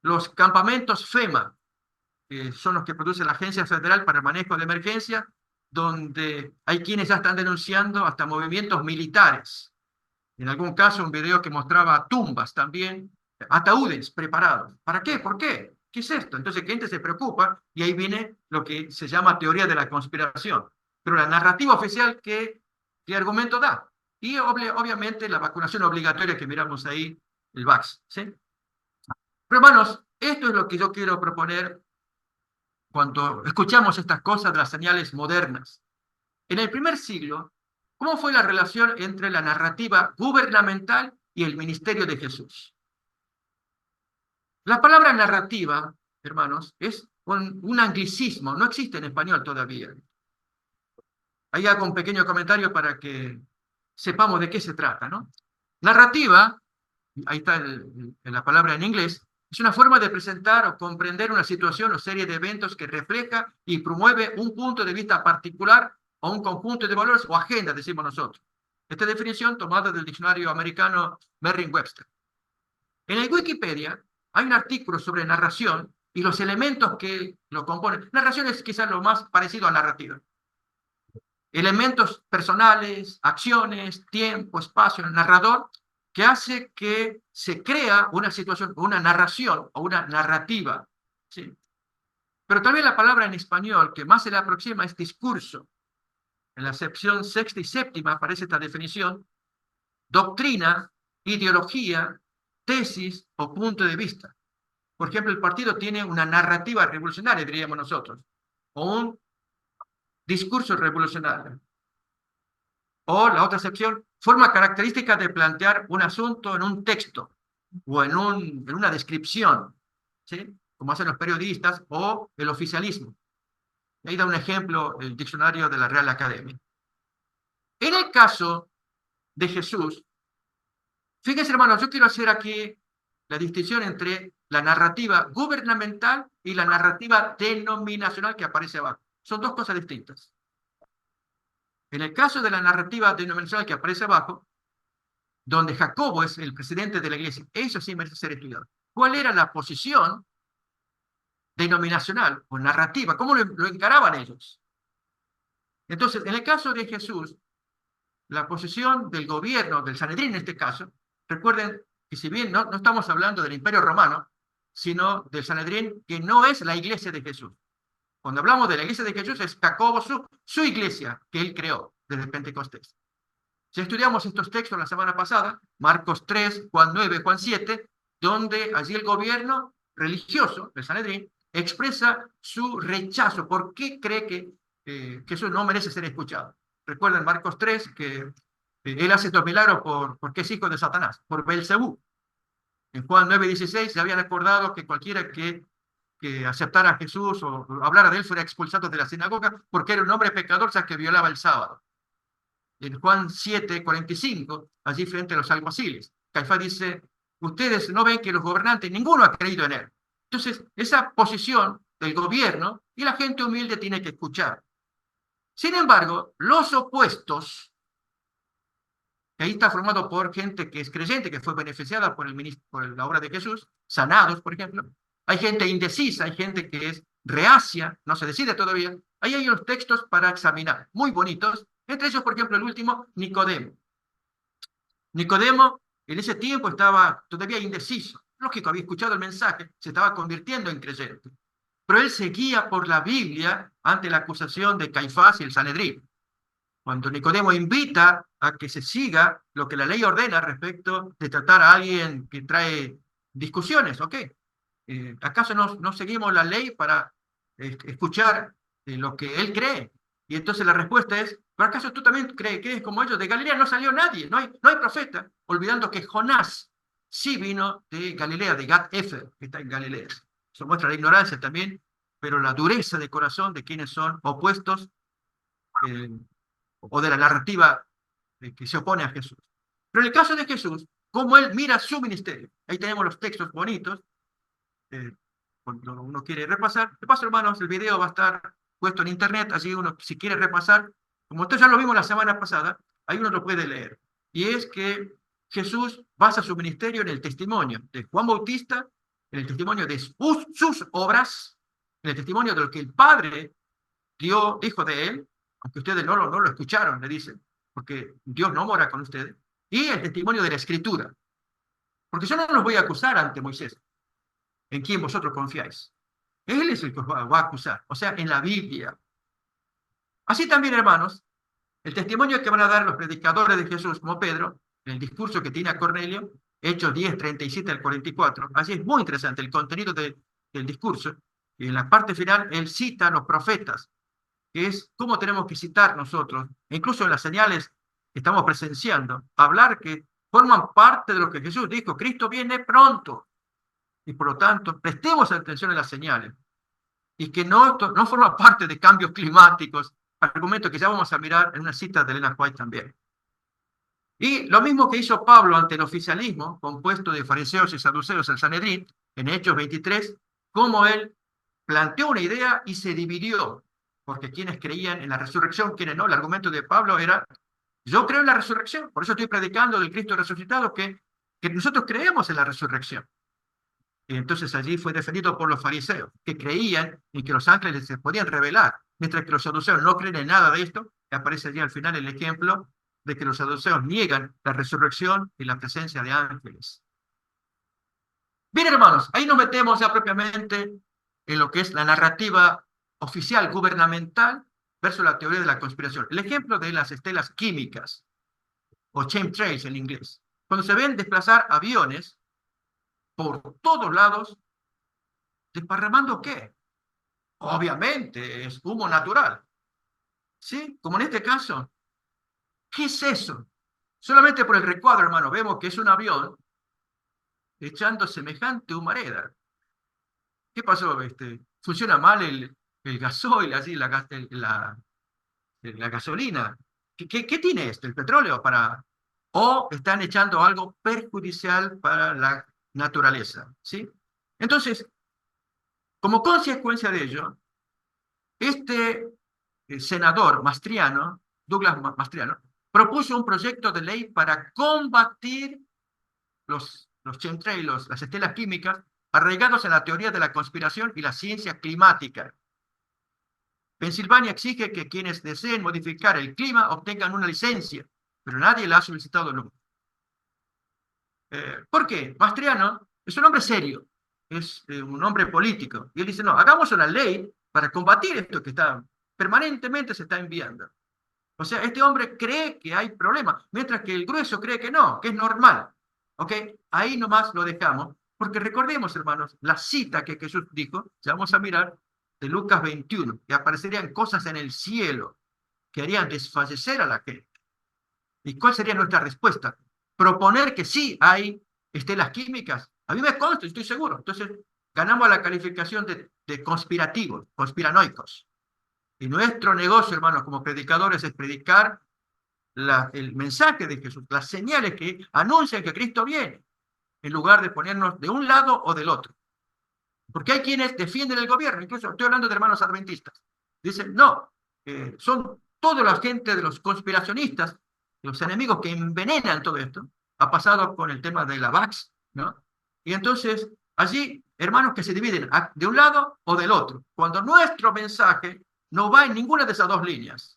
Speaker 2: los campamentos FEMA, que son los que produce la Agencia Federal para el Manejo de Emergencia, donde hay quienes ya están denunciando hasta movimientos militares. En algún caso, un video que mostraba tumbas también, ataúdes preparados. ¿Para qué? ¿Por qué? ¿Qué es esto? Entonces, gente se preocupa y ahí viene lo que se llama teoría de la conspiración. Pero la narrativa oficial, ¿qué argumento da? Y obviamente la vacunación obligatoria que miramos ahí, el VAX, ¿sí? Pero hermanos, esto es lo que yo quiero proponer cuando escuchamos estas cosas de las señales modernas. En el primer siglo, ¿cómo fue la relación entre la narrativa gubernamental y el ministerio de Jesús? La palabra narrativa, hermanos, es un anglicismo, no existe en español todavía. Ahí hago un pequeño comentario para que sepamos de qué se trata, ¿no? Narrativa, ahí está la palabra en inglés, es una forma de presentar o comprender una situación o serie de eventos que refleja y promueve un punto de vista particular o un conjunto de valores o agenda, decimos nosotros. Esta definición tomada del diccionario americano Merriam-Webster. En el Wikipedia hay un artículo sobre narración y los elementos que lo componen. Narración es quizás lo más parecido a narrativa. Elementos personales, acciones, tiempo, espacio, el narrador, que hace que se crea una situación, una narración o una narrativa. ¿Sí? Pero también la palabra en español que más se le aproxima es discurso. En la sección sexta y séptima aparece esta definición: doctrina, ideología, tesis o punto de vista. Por ejemplo, el partido tiene una narrativa revolucionaria, diríamos nosotros, o un discurso revolucionario. O la otra sección, forma característica de plantear un asunto en un texto o en una descripción, ¿sí? Como hacen los periodistas o el oficialismo. Ahí da un ejemplo el diccionario de la Real Academia. En el caso de Jesús, fíjense, hermanos, yo quiero hacer aquí la distinción entre la narrativa gubernamental y la narrativa denominacional que aparece abajo. Son dos cosas distintas. En el caso de la narrativa denominacional que aparece abajo, donde Jacobo es el presidente de la iglesia, eso sí merece ser estudiado. ¿Cuál era la posición denominacional o narrativa? ¿Cómo lo encaraban ellos? Entonces, en el caso de Jesús, la posición del gobierno, del Sanedrín en este caso, recuerden que si bien no estamos hablando del Imperio Romano, sino del Sanedrín, que no es la iglesia de Jesús. Cuando hablamos de la iglesia de Jesús, es Jacobo, su iglesia, que él creó desde Pentecostés. Si estudiamos estos textos la semana pasada, Marcos 3, Juan 9, Juan 7, donde allí el gobierno religioso del Sanedrín expresa su rechazo. ¿Por qué cree que Jesús no merece ser escuchado? Recuerden Marcos 3 que él hace estos milagros porque es hijo de Satanás, por Belcebú. En Juan 9, 16 se habían acordado que cualquiera que aceptara a Jesús o hablara de él fuera expulsado de la sinagoga porque era un hombre pecador, ya que violaba el sábado. En Juan 7, 45, allí frente a los alguaciles, Caifás dice: ustedes no ven que los gobernantes, ninguno ha creído en él. Entonces, esa posición del gobierno y la gente humilde tiene que escuchar. Sin embargo, los opuestos, que ahí está formado por gente que es creyente, que fue beneficiada por la obra de Jesús, sanados, por ejemplo. Hay gente indecisa, hay gente que es reacia, no se decide todavía. Ahí hay unos textos para examinar, muy bonitos. Entre ellos, por ejemplo, el último, Nicodemo. Nicodemo en ese tiempo estaba todavía indeciso. Lógico, había escuchado el mensaje, se estaba convirtiendo en creyente. Pero él seguía por la Biblia ante la acusación de Caifás y el Sanedrín. Cuando Nicodemo invita a que se siga lo que la ley ordena respecto de tratar a alguien que trae discusiones, ¿ok? ¿Acaso no seguimos la ley para escuchar lo que él cree? Y entonces la respuesta es: ¿pero acaso tú también crees como ellos? De Galilea no salió nadie, no hay profeta, olvidando que Jonás sí vino de Galilea, de Gat-Efer, que está en Galilea. Eso muestra la ignorancia también, pero la dureza de corazón de quienes son opuestos o de la narrativa que se opone a Jesús. Pero en el caso de Jesús, cómo él mira su ministerio. Ahí tenemos los textos bonitos, cuando uno quiere repasar. De paso, hermanos, el video va a estar puesto en internet, así uno, si quiere repasar, como esto ya lo vimos la semana pasada, ahí uno lo puede leer. Y es que Jesús basa su ministerio en el testimonio de Juan Bautista, en el testimonio de sus obras, en el testimonio de lo que el Padre dijo de él, aunque ustedes no lo escucharon, le dicen, porque Dios no mora con ustedes, y el testimonio de la Escritura. Porque yo no los voy a acusar ante Moisés, en quien vosotros confiáis. Él es el que os va a acusar, o sea, en la Biblia. Así también, hermanos, el testimonio que van a dar los predicadores de Jesús, como Pedro, en el discurso que tiene a Cornelio, Hechos 10, 37 al 44. Así es muy interesante el contenido del discurso. Y en la parte final, él cita a los profetas, que es cómo tenemos que citar nosotros, e incluso en las señales que estamos presenciando, hablar que forman parte de lo que Jesús dijo: Cristo viene pronto. Y por lo tanto, prestemos atención a las señales. Y que no forma parte de cambios climáticos, argumento que ya vamos a mirar en una cita de Elena White también. Y lo mismo que hizo Pablo ante el oficialismo, compuesto de fariseos y saduceos, el Sanedrín, en Hechos 23, cómo él planteó una idea y se dividió, porque quienes creían en la resurrección, quienes no. El argumento de Pablo era: yo creo en la resurrección, por eso estoy predicando del Cristo resucitado, que nosotros creemos en la resurrección. Y entonces allí fue defendido por los fariseos, que creían en que los ángeles se podían revelar, mientras que los saduceos no creen en nada de esto. Y aparece allí al final el ejemplo de que los saduceos niegan la resurrección y la presencia de ángeles. Bien, hermanos, ahí nos metemos ya propiamente en lo que es la narrativa oficial gubernamental versus la teoría de la conspiración. El ejemplo de las estelas químicas, o chemtrails en inglés. Cuando se ven desplazar aviones por todos lados, ¿desparramando qué? Obviamente es humo natural. ¿Sí? Como en este caso. ¿Qué es eso? Solamente por el recuadro, hermano, vemos que es un avión echando semejante humareda. ¿Qué pasó? ¿Funciona mal el gasoil, así, la gasolina? ¿Qué tiene esto? ¿El petróleo? ¿O están echando algo perjudicial para la naturaleza? ¿Sí? Entonces, como consecuencia de ello, este senador Mastriano, Douglas Mastriano, propuso un proyecto de ley para combatir los chemtrails, las estelas químicas, arraigados en la teoría de la conspiración y la ciencia climática. Pensilvania exige que quienes deseen modificar el clima obtengan una licencia, pero nadie la ha solicitado nunca. ¿Por qué? Mastriano es un hombre serio, es un hombre político, y él dice: no, hagamos una ley para combatir esto que permanentemente se está enviando. O sea, este hombre cree que hay problemas, mientras que el grueso cree que no, que es normal. ¿Ok? Ahí nomás lo dejamos, porque recordemos, hermanos, la cita que Jesús dijo, ya vamos a mirar, de Lucas 21, que aparecerían cosas en el cielo que harían desfallecer a la gente. ¿Y cuál sería nuestra respuesta? Proponer que sí hay estelas químicas. A mí me consta, estoy seguro. Entonces, ganamos la calificación de conspirativos, conspiranoicos. Y nuestro negocio, hermanos, como predicadores, es predicar el mensaje de Jesús, las señales que anuncian que Cristo viene, en lugar de ponernos de un lado o del otro. Porque hay quienes defienden el gobierno, incluso estoy hablando de hermanos adventistas. Dicen: no, son toda la gente de los conspiracionistas, los enemigos que envenenan todo esto. Ha pasado con el tema de la VAX, ¿no? Y entonces, allí, hermanos que se dividen de un lado o del otro, cuando nuestro mensaje no va en ninguna de esas dos líneas.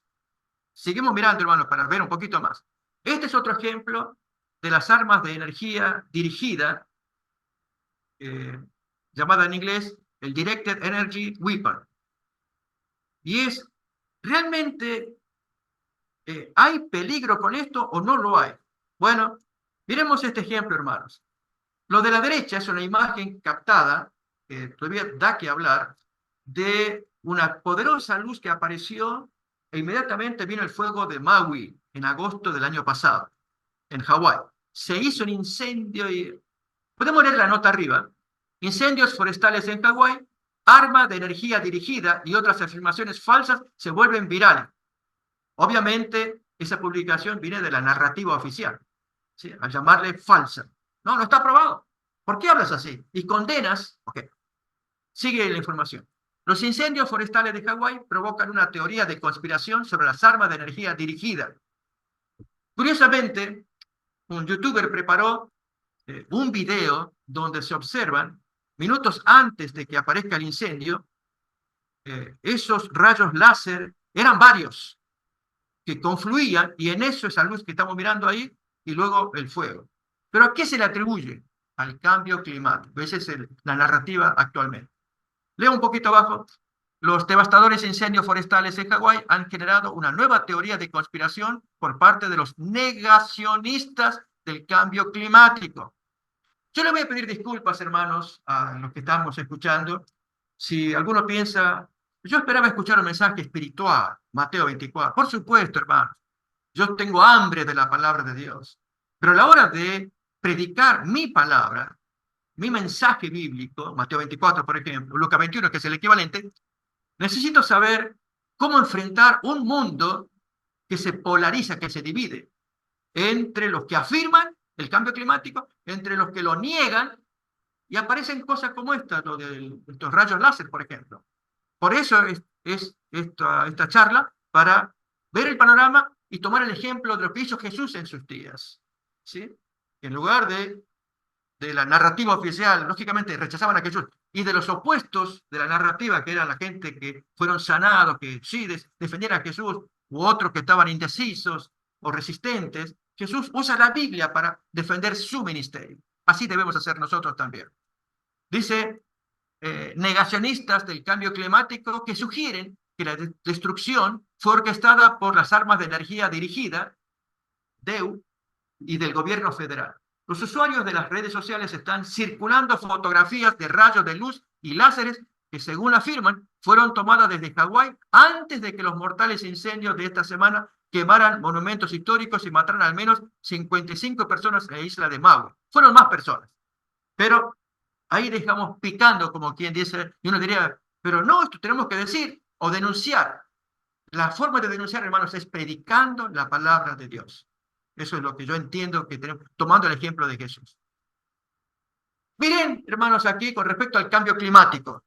Speaker 2: Seguimos mirando, hermanos, para ver un poquito más. Este es otro ejemplo de las armas de energía dirigida, llamada en inglés el Directed Energy Weapon. Y es, ¿realmente hay peligro con esto o no lo hay? Bueno, miremos este ejemplo, hermanos. Lo de la derecha es una imagen captada, todavía da que hablar, de una poderosa luz que apareció e inmediatamente vino el fuego de Maui en agosto del año pasado, en Hawái. Se hizo un incendio y... Podemos leer la nota arriba. Incendios forestales en Hawái, arma de energía dirigida y otras afirmaciones falsas se vuelven virales. Obviamente, esa publicación viene de la narrativa oficial, ¿sí? Al llamarle falsa. No está aprobado. ¿Por qué hablas así? Y condenas... Ok. Sigue la información. Los incendios forestales de Hawái provocan una teoría de conspiración sobre las armas de energía dirigida. Curiosamente, un youtuber preparó un video donde se observan, minutos antes de que aparezca el incendio, esos rayos láser, eran varios, que confluían, y en eso esa luz que estamos mirando ahí, y luego el fuego. ¿Pero a qué se le atribuye? Al cambio climático. Esa es la narrativa actualmente. Leo un poquito abajo. Los devastadores incendios forestales en Hawái han generado una nueva teoría de conspiración por parte de los negacionistas del cambio climático. Yo le voy a pedir disculpas, hermanos, a los que estamos escuchando. Si alguno piensa, yo esperaba escuchar un mensaje espiritual, Mateo 24. Por supuesto, hermanos, yo tengo hambre de la palabra de Dios. Pero a la hora de predicar mi palabra, mi mensaje bíblico, Mateo 24, por ejemplo, Lucas 21, que es el equivalente, necesito saber cómo enfrentar un mundo que se polariza, que se divide entre los que afirman el cambio climático, entre los que lo niegan, y aparecen cosas como esta, lo de estos rayos láser, por ejemplo. Por eso es esta charla, para ver el panorama y tomar el ejemplo de lo que hizo Jesús en sus días. ¿Sí? En lugar de la narrativa oficial, lógicamente rechazaban a Jesús, y de los opuestos de la narrativa, que era la gente que fueron sanados, que sí defendían a Jesús, u otros que estaban indecisos o resistentes, Jesús usa la Biblia para defender su ministerio. Así debemos hacer nosotros también. Dice, negacionistas del cambio climático que sugieren que la destrucción fue orquestada por las armas de energía dirigida, DEU, y del gobierno federal. Los usuarios de las redes sociales están circulando fotografías de rayos de luz y láseres que, según afirman, fueron tomadas desde Hawái antes de que los mortales incendios de esta semana quemaran monumentos históricos y mataran al menos 55 personas en la isla de Maui. Fueron más personas. Pero ahí dejamos picando, como quien dice, y uno diría, pero no, esto tenemos que decir o denunciar. La forma de denunciar, hermanos, es predicando la palabra de Dios. Eso es lo que yo entiendo que tenemos, tomando el ejemplo de Jesús. Miren, hermanos, aquí con respecto al cambio climático.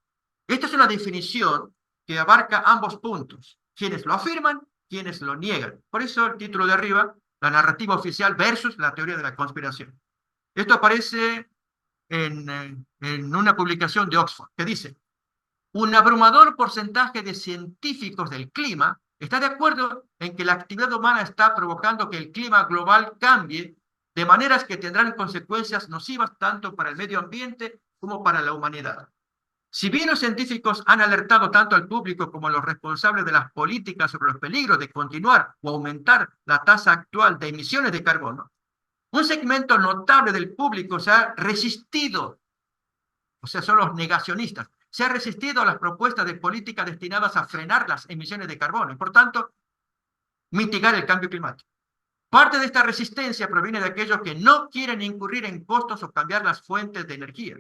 Speaker 2: Esta es una definición que abarca ambos puntos. Quienes lo afirman, quienes lo niegan. Por eso el título de arriba, la narrativa oficial versus la teoría de la conspiración. Esto aparece en una publicación de Oxford, que dice, un abrumador porcentaje de científicos del clima está de acuerdo en que la actividad humana está provocando que el clima global cambie de maneras que tendrán consecuencias nocivas tanto para el medio ambiente como para la humanidad. Si bien los científicos han alertado tanto al público como a los responsables de las políticas sobre los peligros de continuar o aumentar la tasa actual de emisiones de carbono, un segmento notable del público se ha resistido, o sea, son los negacionistas, se ha resistido a las propuestas de política destinadas a frenar las emisiones de carbono y, por tanto, mitigar el cambio climático. Parte de esta resistencia proviene de aquellos que no quieren incurrir en costos o cambiar las fuentes de energía,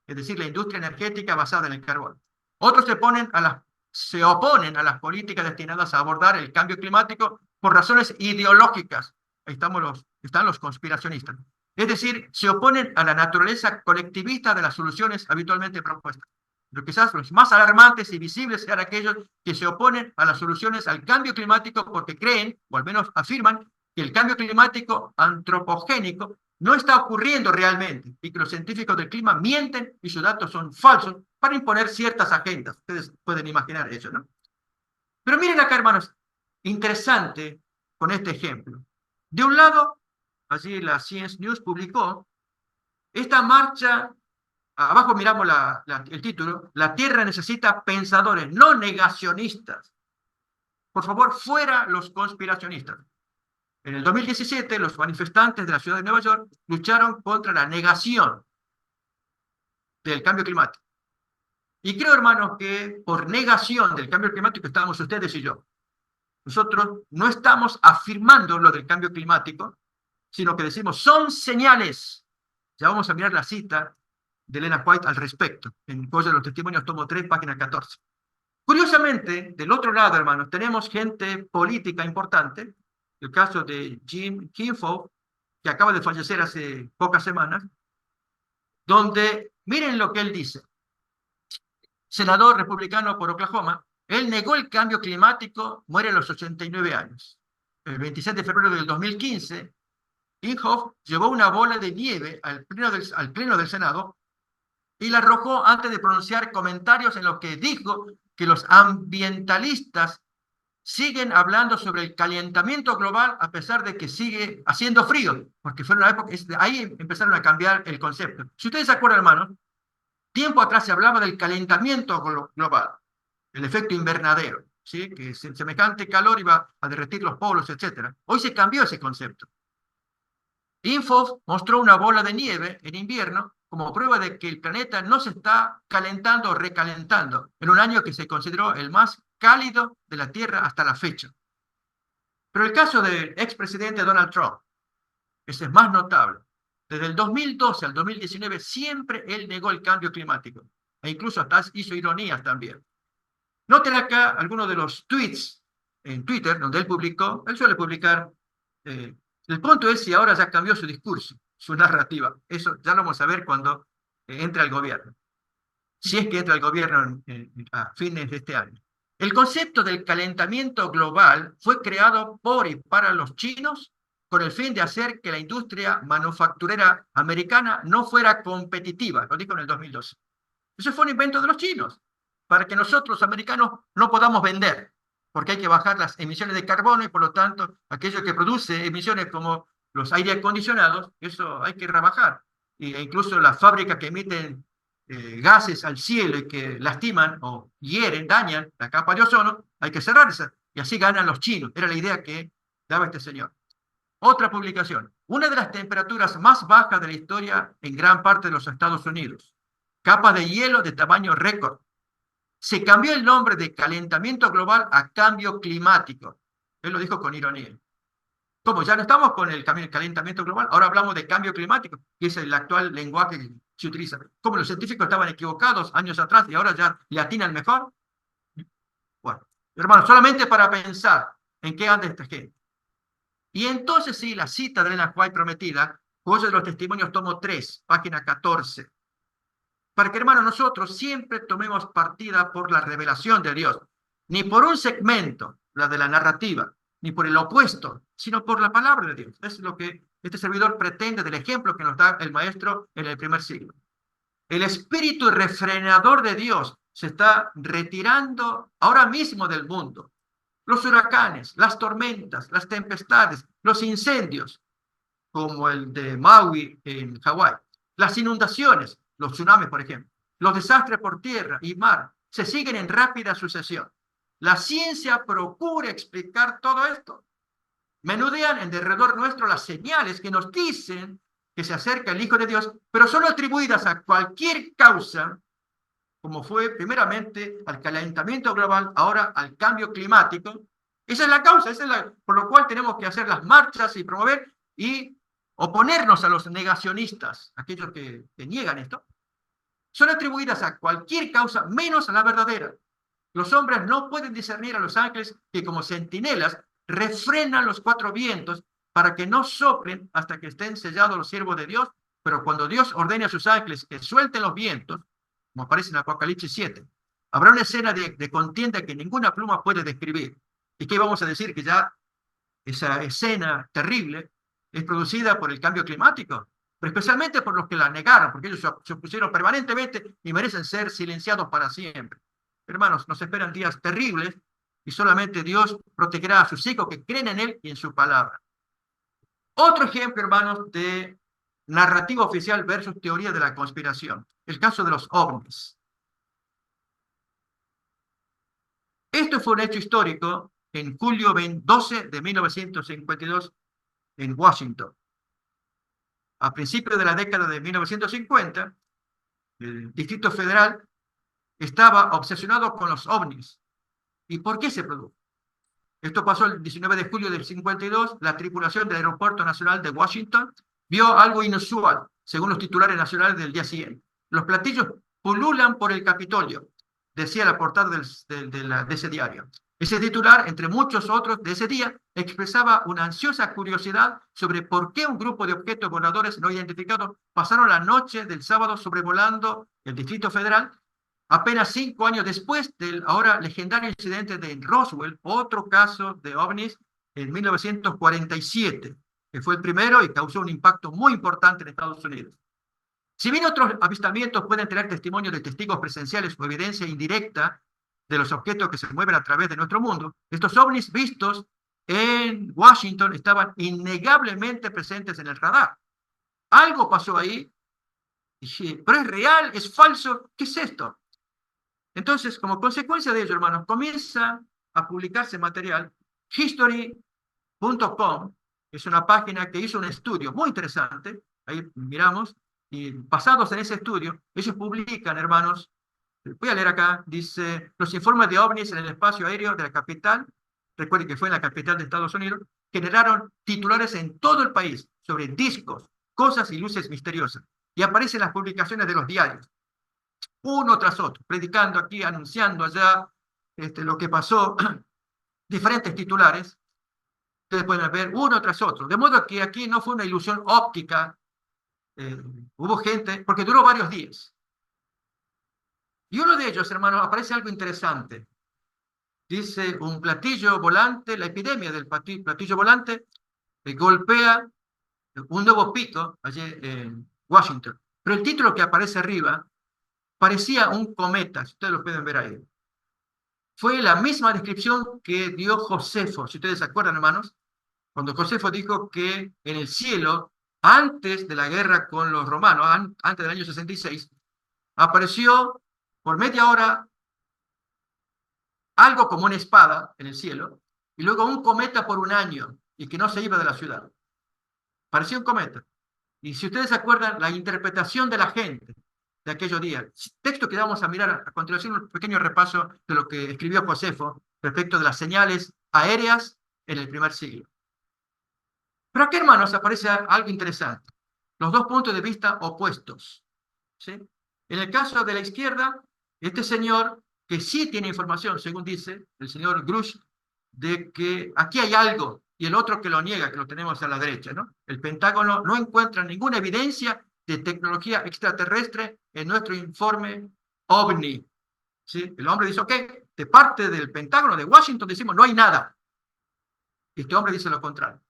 Speaker 2: es decir, la industria energética basada en el carbono. Otros se oponen a las políticas destinadas a abordar el cambio climático por razones ideológicas. Ahí están los conspiracionistas. Es decir, se oponen a la naturaleza colectivista de las soluciones habitualmente propuestas. Pero quizás los más alarmantes y visibles sean aquellos que se oponen a las soluciones al cambio climático porque creen, o al menos afirman, que el cambio climático antropogénico no está ocurriendo realmente y que los científicos del clima mienten y sus datos son falsos para imponer ciertas agendas. Ustedes pueden imaginar eso, ¿no? Pero miren acá, hermanos, interesante con este ejemplo. De un lado, allí la Science News publicó esta marcha. Abajo miramos el título, la Tierra necesita pensadores, no negacionistas. Por favor, fuera los conspiracionistas. En el 2017, los manifestantes de la ciudad de Nueva York lucharon contra la negación del cambio climático. Y creo, hermanos, que por negación del cambio climático estamos ustedes y yo. Nosotros no estamos afirmando lo del cambio climático, sino que decimos, son señales. Ya vamos a mirar la cita de Elena White al respecto, en Joya de los Testimonios, tomo 3, página 14. Curiosamente, del otro lado, hermanos, tenemos gente política importante, el caso de Jim Kinfold, que acaba de fallecer hace pocas semanas, donde, miren lo que él dice, senador republicano por Oklahoma, él negó el cambio climático, muere a los 89 años. El 26 de febrero del 2015, Inhofe llevó una bola de nieve al pleno del Senado y la arrojó antes de pronunciar comentarios en los que dijo que los ambientalistas siguen hablando sobre el calentamiento global a pesar de que sigue haciendo frío, porque fue una época, ahí empezaron a cambiar el concepto. Si ustedes se acuerdan, hermanos, tiempo atrás se hablaba del calentamiento global, el efecto invernadero, ¿sí? Que semejante calor iba a derretir los polos, etc. Hoy se cambió ese concepto. Info mostró una bola de nieve en invierno como prueba de que el planeta no se está calentando o recalentando en un año que se consideró el más cálido de la Tierra hasta la fecha. Pero el caso del expresidente Donald Trump, ese es más notable. Desde el 2012 al 2019 siempre él negó el cambio climático e incluso hasta hizo ironías también. Noten acá algunos de los tweets en Twitter donde él suele publicar. El punto es si ahora ya cambió su discurso, su narrativa. Eso ya lo vamos a ver cuando entre al gobierno. Si es que entra al gobierno a fines de este año. El concepto del calentamiento global fue creado por y para los chinos con el fin de hacer que la industria manufacturera americana no fuera competitiva, lo dijo en el 2012. Eso fue un invento de los chinos, para que nosotros los americanos no podamos vender, porque hay que bajar las emisiones de carbono y por lo tanto aquello que produce emisiones como los aire acondicionados, eso hay que rebajar. E incluso las fábricas que emiten gases al cielo y que lastiman o hieren, dañan la capa de ozono, hay que cerrarse. Y así ganan los chinos. Era la idea que daba este señor. Otra publicación. Una de las temperaturas más bajas de la historia en gran parte de los Estados Unidos. Capas de hielo de tamaño récord. Se cambió el nombre de calentamiento global a cambio climático. Él lo dijo con ironía. ¿Cómo? Ya no estamos con el calentamiento global, ahora hablamos de cambio climático, que es el actual lenguaje que se utiliza. ¿Cómo los científicos estaban equivocados años atrás y ahora ya le atinan mejor? Bueno, hermano, solamente para pensar en qué anda esta gente. Y entonces sí, la cita de Elena White prometida, Juegos de los Testimonios, tomo 3, página 14. Para que, hermano, nosotros siempre tomemos partida por la revelación de Dios, ni por un segmento, la de la narrativa, ni por el opuesto, sino por la palabra de Dios. Es lo que este servidor pretende del ejemplo que nos da el maestro en el primer siglo. El espíritu refrenador de Dios se está retirando ahora mismo del mundo. Los huracanes, las tormentas, las tempestades, los incendios, como el de Maui en Hawái, las inundaciones, los tsunamis, por ejemplo, los desastres por tierra y mar, se siguen en rápida sucesión. La ciencia procura explicar todo esto. Menudean en derredor nuestro las señales que nos dicen que se acerca el Hijo de Dios, pero son atribuidas a cualquier causa, como fue primeramente al calentamiento global, ahora al cambio climático. Esa es la causa, por lo cual tenemos que hacer las marchas y promover y oponernos a los negacionistas, aquellos que niegan esto. Son atribuidas a cualquier causa menos a la verdadera. Los hombres no pueden discernir a los ángeles que como centinelas refrenan los cuatro vientos para que no soplen hasta que estén sellados los siervos de Dios, pero cuando Dios ordene a sus ángeles que suelten los vientos, como aparece en Apocalipsis 7, habrá una escena de contienda que ninguna pluma puede describir. ¿Y qué vamos a decir? Que ya esa escena terrible es producida por el cambio climático, pero especialmente por los que la negaron, porque ellos se opusieron permanentemente y merecen ser silenciados para siempre. Hermanos, nos esperan días terribles y solamente Dios protegerá a sus hijos que creen en Él y en su palabra. Otro ejemplo, hermanos, de narrativa oficial versus teoría de la conspiración. El caso de los ovnis. Esto fue un hecho histórico en julio 12 de 1952 en Washington. A principios de la década de 1950, el Distrito Federal estaba obsesionado con los ovnis. ¿Y por qué se produjo? Esto pasó el 19 de julio del 52. La tripulación del Aeropuerto Nacional de Washington vio algo inusual, según los titulares nacionales del día siguiente. Los platillos pululan por el Capitolio, decía la portada de ese diario. Ese titular, entre muchos otros de ese día, expresaba una ansiosa curiosidad sobre por qué un grupo de objetos voladores no identificados pasaron la noche del sábado sobrevolando el Distrito Federal, apenas 5 años después del ahora legendario incidente de Roswell, otro caso de ovnis en 1947, que fue el primero y causó un impacto muy importante en Estados Unidos. Si bien otros avistamientos pueden tener testimonios de testigos presenciales o evidencia indirecta de los objetos que se mueven a través de nuestro mundo, estos ovnis vistos en Washington estaban innegablemente presentes en el radar. Algo pasó ahí, dije, pero es real, es falso, ¿qué es esto? Entonces, como consecuencia de ello, hermanos, comienza a publicarse material, history.com, Es una página que hizo un estudio muy interesante, ahí miramos, y basados en ese estudio, ellos publican, hermanos, voy a leer acá, dice, los informes de ovnis en el espacio aéreo de la capital, recuerden que fue en la capital de Estados Unidos, generaron titulares en todo el país sobre discos, cosas y luces misteriosas. Y aparecen las publicaciones de los diarios, uno tras otro, predicando aquí, anunciando allá lo que pasó, diferentes titulares, ustedes pueden ver uno tras otro. De modo que aquí no fue una ilusión óptica, hubo gente, porque duró varios días. Y uno de ellos, hermanos, aparece algo interesante. Dice, un platillo volante, la epidemia del platillo volante golpea un nuevo pico allí en Washington. Pero el título que aparece arriba parecía un cometa, si ustedes lo pueden ver ahí. Fue la misma descripción que dio Josefo, si ustedes se acuerdan, hermanos, cuando Josefo dijo que en el cielo, antes de la guerra con los romanos, antes del año 66, apareció por media hora algo como una espada en el cielo, y luego un cometa por un año, y que no se iba de la ciudad. Parecía un cometa. Y si ustedes se acuerdan, la interpretación de la gente de aquellos días, texto que vamos a mirar a continuación, un pequeño repaso de lo que escribió Josefo respecto de las señales aéreas en el primer siglo. Pero aquí, hermanos, aparece algo interesante. Los dos puntos de vista opuestos. ¿Sí? En el caso de la izquierda, este señor, que sí tiene información, según dice el señor Grush, de que aquí hay algo, y el otro que lo niega, que lo tenemos a la derecha, ¿no? El Pentágono no encuentra ninguna evidencia de tecnología extraterrestre en nuestro informe OVNI. ¿Sí? El hombre dice, ok, de parte del Pentágono de Washington decimos, no hay nada. Este hombre dice lo contrario.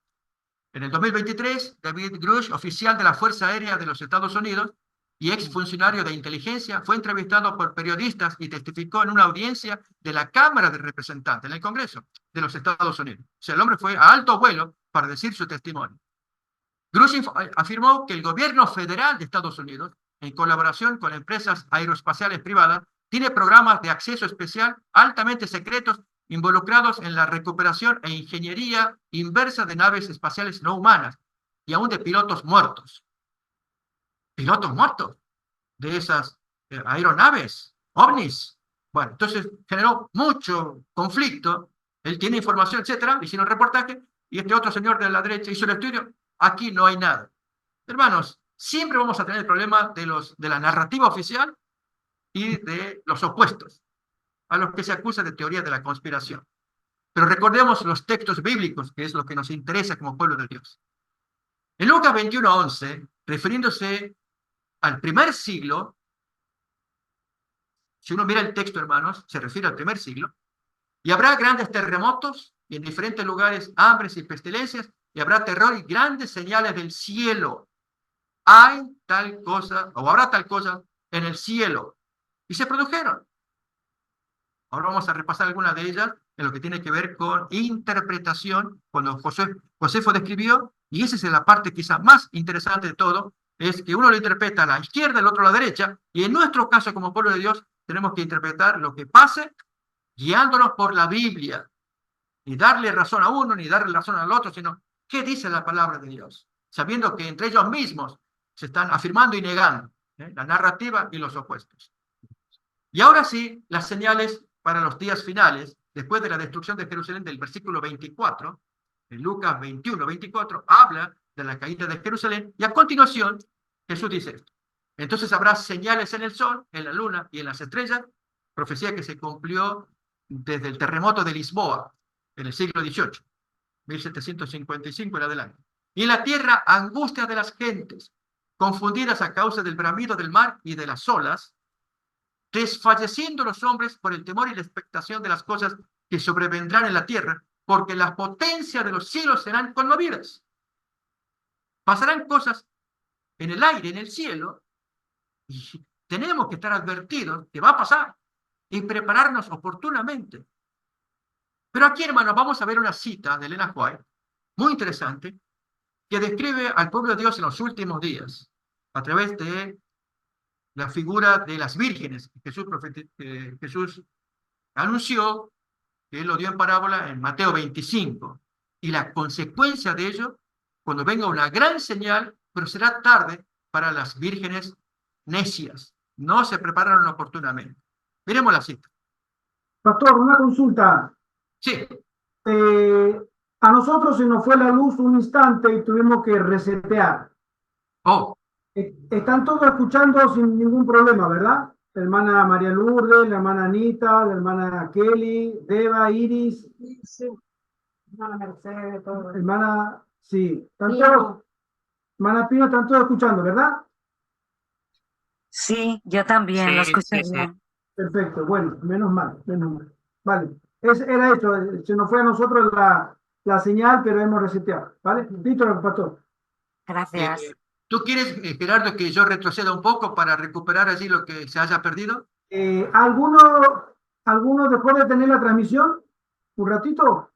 Speaker 2: En el 2023, David Grush, oficial de la Fuerza Aérea de los Estados Unidos y exfuncionario de inteligencia, fue entrevistado por periodistas y testificó en una audiencia de la Cámara de Representantes, en el Congreso de los Estados Unidos. O sea, el hombre fue a alto vuelo para decir su testimonio. Grush afirmó que el gobierno federal de Estados Unidos, en colaboración con empresas aeroespaciales privadas, tiene programas de acceso especial altamente secretos involucrados en la recuperación e ingeniería inversa de naves espaciales no humanas y aún de pilotos muertos. ¿Pilotos muertos? De esas aeronaves, ovnis. Bueno, entonces generó mucho conflicto. Él tiene información, etcétera, hicieron un reportaje y este otro señor de la derecha hizo el estudio. Aquí no hay nada. Hermanos, siempre vamos a tener el problema de la narrativa oficial y de los opuestos a los que se acusa de teoría de la conspiración. Pero recordemos los textos bíblicos, que es lo que nos interesa como pueblo de Dios. En Lucas 21:11, refiriéndose al primer siglo, si uno mira el texto, hermanos, se refiere al primer siglo, y habrá grandes terremotos, y en diferentes lugares hambres y pestilencias, y habrá terror y grandes señales del cielo. Hay tal cosa, o habrá tal cosa en el cielo. Y se produjeron. Ahora vamos a repasar algunas de ellas en lo que tiene que ver con interpretación, cuando Josefo describió, y esa es la parte quizá más interesante de todo, es que uno lo interpreta a la izquierda, el otro a la derecha, y en nuestro caso como pueblo de Dios tenemos que interpretar lo que pase guiándonos por la Biblia, ni darle razón a uno, ni darle razón al otro, sino qué dice la palabra de Dios, sabiendo que entre ellos mismos se están afirmando y negando, la narrativa y los opuestos. Y ahora sí, las señales para los días finales, después de la destrucción de Jerusalén, del versículo 24, en Lucas 21:24, habla de la caída de Jerusalén, y a continuación Jesús dice esto. Entonces habrá señales en el sol, en la luna y en las estrellas, profecía que se cumplió desde el terremoto de Lisboa, en el siglo XVIII, 1755 en adelante. Y en la tierra, angustia de las gentes, confundidas a causa del bramido del mar y de las olas, desfalleciendo los hombres por el temor y la expectación de las cosas que sobrevendrán en la tierra, porque las potencias de los cielos serán conmovidas. Pasarán cosas en el aire, en el cielo, y tenemos que estar advertidos que va a pasar y prepararnos oportunamente. Pero aquí, hermanos, vamos a ver una cita de Elena White, muy interesante, que describe al pueblo de Dios en los últimos días, a través de la figura de las vírgenes. Jesús anunció, que él lo dio en parábola en Mateo 25, y la consecuencia de ello cuando venga una gran señal, pero será tarde para las vírgenes necias. No se prepararon oportunamente. Miremos la cita.
Speaker 1: Pastor, una consulta.
Speaker 2: Sí.
Speaker 1: Eh, a nosotros se nos fue la luz un instante y tuvimos que resetear.
Speaker 2: Oh,
Speaker 1: Están todos escuchando sin ningún problema, ¿verdad? La hermana María Lourdes, la hermana Anita, la hermana Kelly, Deva, Iris.
Speaker 3: Sí, hermana Mercedes, todo.
Speaker 1: Hermana, sí, están
Speaker 3: Pino.
Speaker 1: todos, hermana Pino, están todos escuchando, ¿verdad?
Speaker 4: Sí, yo también lo escucho bien.
Speaker 1: Perfecto, bueno, menos mal, menos mal. Vale, era esto, se nos fue a nosotros la señal, pero hemos reseteado, ¿vale? Listo, pastor.
Speaker 4: Gracias.
Speaker 2: ¿Tú quieres, Gerardo, que yo retroceda un poco para recuperar allí lo que se haya perdido?
Speaker 1: ¿Alguno después de tener la transmisión? ¿Un ratito?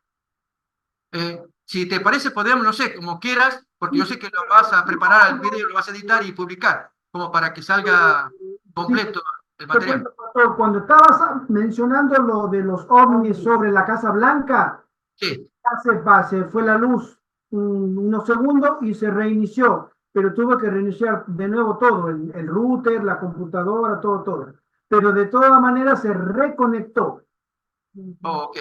Speaker 2: Si te parece, podemos, no sé, como quieras, porque yo sé que lo vas a preparar el video, lo vas a editar y publicar, como para que salga completo el
Speaker 1: Te
Speaker 2: material.
Speaker 1: cuento, pastor, cuando estabas mencionando lo de los ovnis sobre la Casa Blanca,
Speaker 2: Sí,
Speaker 1: se fue la luz unos segundos y se reinició, pero tuve que reiniciar de nuevo todo, el router, la computadora, todo. Pero de todas maneras se reconectó.
Speaker 2: oh, ok.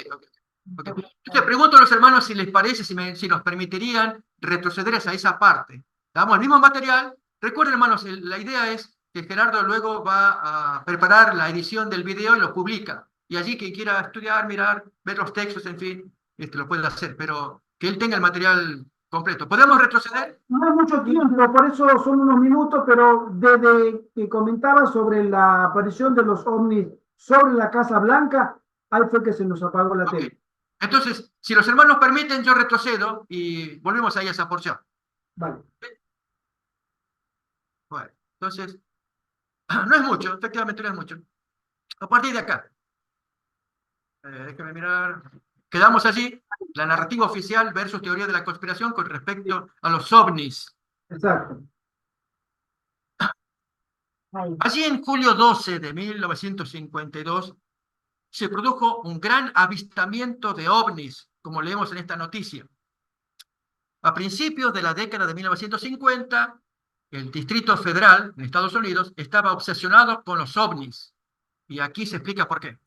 Speaker 2: Yo te pregunto a los hermanos si les parece, si nos permitirían retroceder a esa parte. Damos el mismo material. Recuerden, hermanos, la idea es que Gerardo luego va a preparar la edición del video y lo publica. Y allí quien quiera estudiar, mirar, ver los textos, en fin, lo puede hacer, pero que él tenga el material completo. ¿Podemos retroceder?
Speaker 1: No es mucho tiempo, por eso son unos minutos, pero desde que comentaba sobre la aparición de los ovnis sobre la Casa Blanca, ahí fue que se nos apagó la
Speaker 2: Ok.
Speaker 1: tele.
Speaker 2: Entonces, si los hermanos permiten, yo retrocedo y volvemos ahí a esa porción.
Speaker 1: Vale.
Speaker 2: Bueno, entonces, no es mucho, efectivamente no es mucho. A partir de acá, déjame mirar. Quedamos allí, la narrativa oficial versus teoría de la conspiración con respecto a los ovnis.
Speaker 1: Exacto.
Speaker 2: Allí en julio 12 de 1952 se produjo un gran avistamiento de ovnis, como leemos en esta noticia. A principios de la década de 1950, el Distrito Federal en Estados Unidos estaba obsesionado con los ovnis. Y aquí se explica por qué.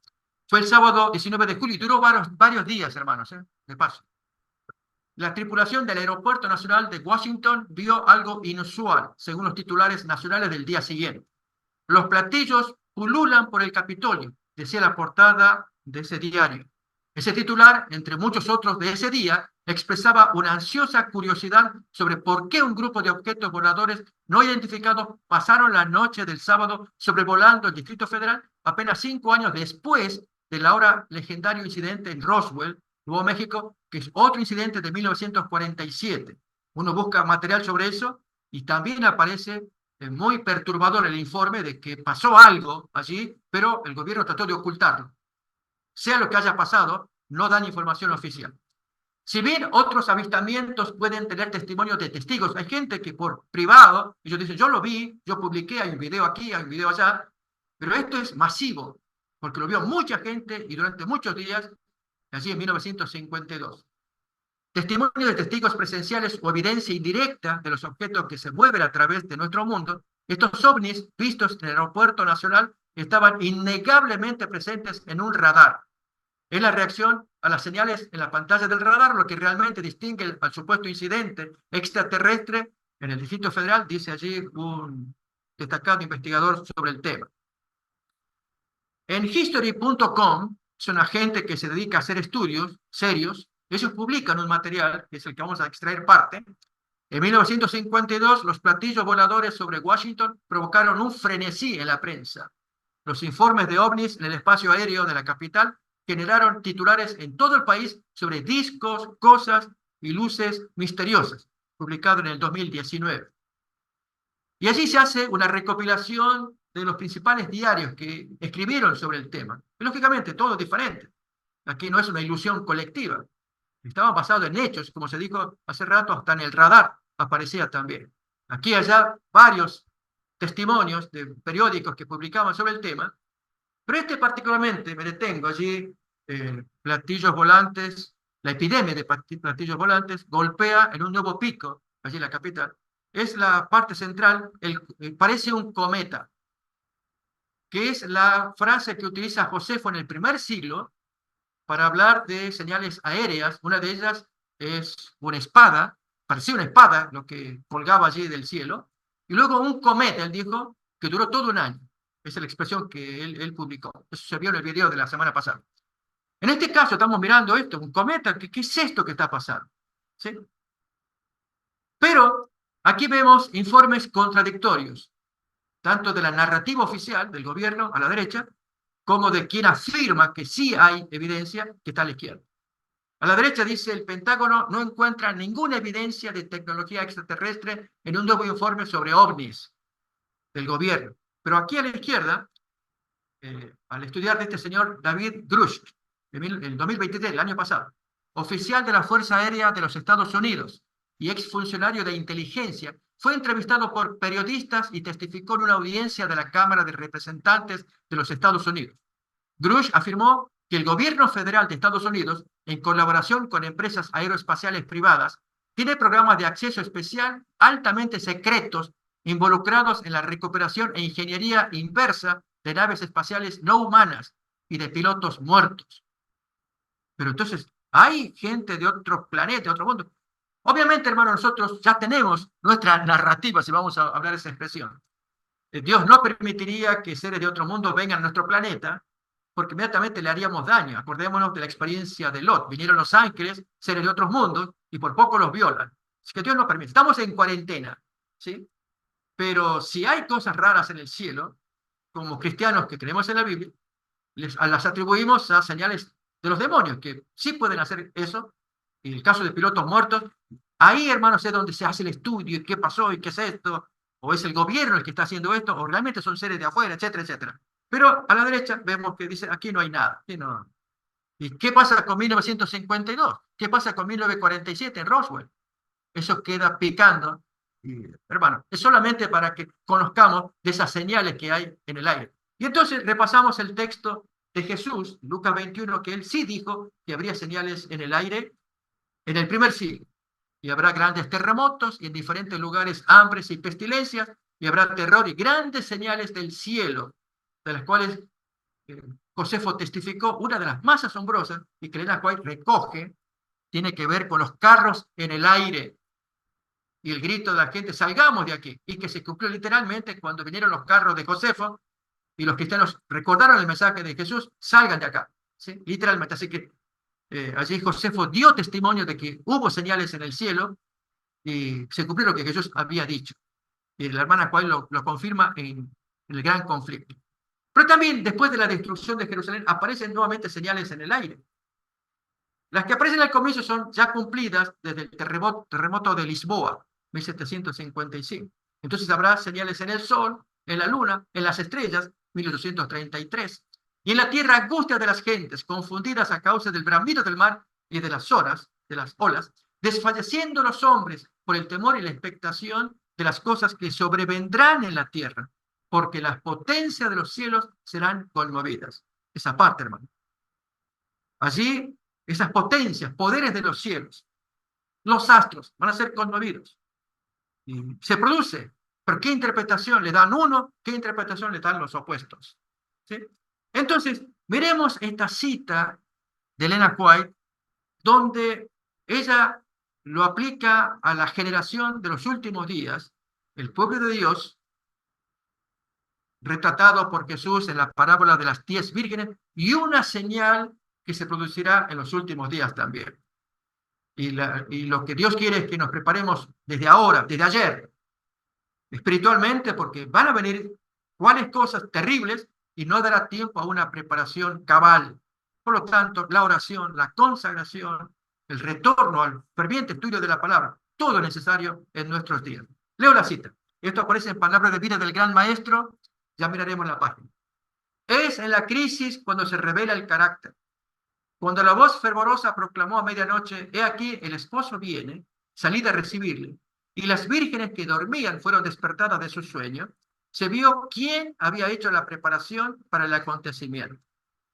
Speaker 2: Fue el sábado 19 de julio y duró varios días, hermanos, de paso. La tripulación del Aeropuerto Nacional de Washington vio algo inusual, según los titulares nacionales del día siguiente. Los platillos pululan por el Capitolio, decía la portada de ese diario. Ese titular, entre muchos otros de ese día, expresaba una ansiosa curiosidad sobre por qué un grupo de objetos voladores no identificados pasaron la noche del sábado sobrevolando el Distrito Federal apenas 5 años después del ahora legendario incidente en Roswell, Nuevo México, que es otro incidente de 1947. Uno busca material sobre eso y también aparece muy perturbador el informe de que pasó algo allí, pero el gobierno trató de ocultarlo. Sea lo que haya pasado, no dan información oficial. Si bien otros avistamientos pueden tener testimonios de testigos, hay gente que por privado, ellos dicen, yo lo vi, yo publiqué, hay un video aquí, hay un video allá, pero esto es masivo, porque lo vio mucha gente y durante muchos días, allí en 1952. Testimonio de testigos presenciales o evidencia indirecta de los objetos que se mueven a través de nuestro mundo, estos ovnis vistos en el Aeropuerto Nacional estaban innegablemente presentes en un radar. Es la reacción a las señales en la pantalla del radar lo que realmente distingue al supuesto incidente extraterrestre en el Distrito Federal, dice allí un destacado investigador sobre el tema. En history.com, es una gente que se dedica a hacer estudios serios. Ellos publican un material, que es el que vamos a extraer parte. En 1952, los platillos voladores sobre Washington provocaron un frenesí en la prensa. Los informes de ovnis en el espacio aéreo de la capital generaron titulares en todo el país sobre discos, cosas y luces misteriosas, publicado en el 2019. Y allí se hace una recopilación de los principales diarios que escribieron sobre el tema. Y, lógicamente, todo es diferente. Aquí no es una ilusión colectiva. Estaba basado en hechos, como se dijo hace rato, hasta en el radar aparecía también. Aquí y allá varios testimonios de periódicos que publicaban sobre el tema, pero este particularmente, me detengo allí, platillos volantes, la epidemia de platillos volantes golpea en un nuevo pico allí en la capital, es la parte central, parece un cometa, que es la frase que utiliza Josefo en el primer siglo para hablar de señales aéreas. Una de ellas es una espada, parecía una espada, lo que colgaba allí del cielo, y luego un cometa, él dijo, que duró todo un año. Esa es la expresión que él publicó. Eso se vio en el video de la semana pasada. En este caso estamos mirando esto, un cometa, ¿qué es esto que está pasando? ¿Sí? Pero aquí vemos informes contradictorios, tanto de la narrativa oficial del gobierno a la derecha, como de quien afirma que sí hay evidencia que está a la izquierda. A la derecha dice el Pentágono no encuentra ninguna evidencia de tecnología extraterrestre en un nuevo informe sobre ovnis del gobierno. Pero aquí a la izquierda, al estudiar de este señor David Grush, en 2023, el año pasado, oficial de la Fuerza Aérea de los Estados Unidos y exfuncionario de inteligencia, fue entrevistado por periodistas y testificó en una audiencia de la Cámara de Representantes de los Estados Unidos. Grush afirmó que el gobierno federal de Estados Unidos, en colaboración con empresas aeroespaciales privadas, tiene programas de acceso especial altamente secretos involucrados en la recuperación e ingeniería inversa de naves espaciales no humanas y de pilotos muertos. Pero entonces, hay gente de otro planeta, de otro mundo. Obviamente, hermano, nosotros ya tenemos nuestra narrativa, si vamos a hablar de esa expresión. Dios no permitiría que seres de otro mundo vengan a nuestro planeta, porque inmediatamente le haríamos daño. Acordémonos de la experiencia de Lot. Vinieron los ángeles, seres de otros mundos, y por poco los violan. Así que Dios no permite. Estamos en cuarentena, ¿sí? Pero si hay cosas raras en el cielo, como cristianos que creemos en la Biblia, las atribuimos a señales de los demonios, que sí pueden hacer eso. En el caso de pilotos muertos, ahí, hermanos, es donde se hace el estudio, y qué pasó, y qué es esto, o es el gobierno el que está haciendo esto, o realmente son seres de afuera, etcétera, etcétera. Pero a la derecha vemos que dice, aquí no hay nada. Aquí no. ¿Y qué pasa con 1952? ¿Qué pasa con 1947 en Roswell? Eso queda picando. Y, hermano, es solamente para que conozcamos de esas señales que hay en el aire. Y entonces repasamos el texto de Jesús, Lucas 21, que él sí dijo que habría señales en el aire en el primer siglo. Y habrá grandes terremotos y en diferentes lugares hambres y pestilencias, y habrá terror y grandes señales del cielo, de las cuales Josefo testificó. Una de las más asombrosas, y que Elena White recoge, tiene que ver con los carros en el aire y el grito de la gente, salgamos de aquí, y que se cumplió literalmente cuando vinieron los carros de Josefo y los cristianos recordaron el mensaje de Jesús, salgan de acá, ¿sí? Literalmente. Así que allí Josefo dio testimonio de que hubo señales en el cielo y se cumplió lo que Jesús había dicho. Y la hermana White lo confirma en el gran conflicto. Pero también después de la destrucción de Jerusalén aparecen nuevamente señales en el aire. Las que aparecen al comienzo son ya cumplidas desde el terremoto de Lisboa, 1755. Entonces habrá señales en el sol, en la luna, en las estrellas, 1833. Y en la tierra angustia de las gentes, confundidas a causa del bramido del mar y de las olas, desfalleciendo los hombres por el temor y la expectación de las cosas que sobrevendrán en la tierra, porque las potencias de los cielos serán conmovidas. Esa parte, hermano. Allí, esas potencias, poderes de los cielos, los astros van a ser conmovidos. Y se produce, pero ¿qué interpretación le dan uno? ¿Qué interpretación le dan los opuestos? ¿Sí? Entonces, miremos esta cita de Elena White, donde ella lo aplica a la generación de los últimos días, el pueblo de Dios, retratado por Jesús en la parábola de las 10 vírgenes, y una señal que se producirá en los últimos días también. Y lo que Dios quiere es que nos preparemos desde ahora, desde ayer, espiritualmente, porque van a venir cuáles cosas terribles y no dará tiempo a una preparación cabal. Por lo tanto, la oración, la consagración, el retorno al ferviente estudio de la palabra, todo es necesario en nuestros días. Leo la cita. Esto aparece en Palabras de Vida del Gran Maestro. Ya miraremos la página. Es en la crisis cuando se revela el carácter. Cuando la voz fervorosa proclamó a medianoche, he aquí, el esposo viene, salid a recibirle, y las vírgenes que dormían fueron despertadas de su sueño, se vio quién había hecho la preparación para el acontecimiento.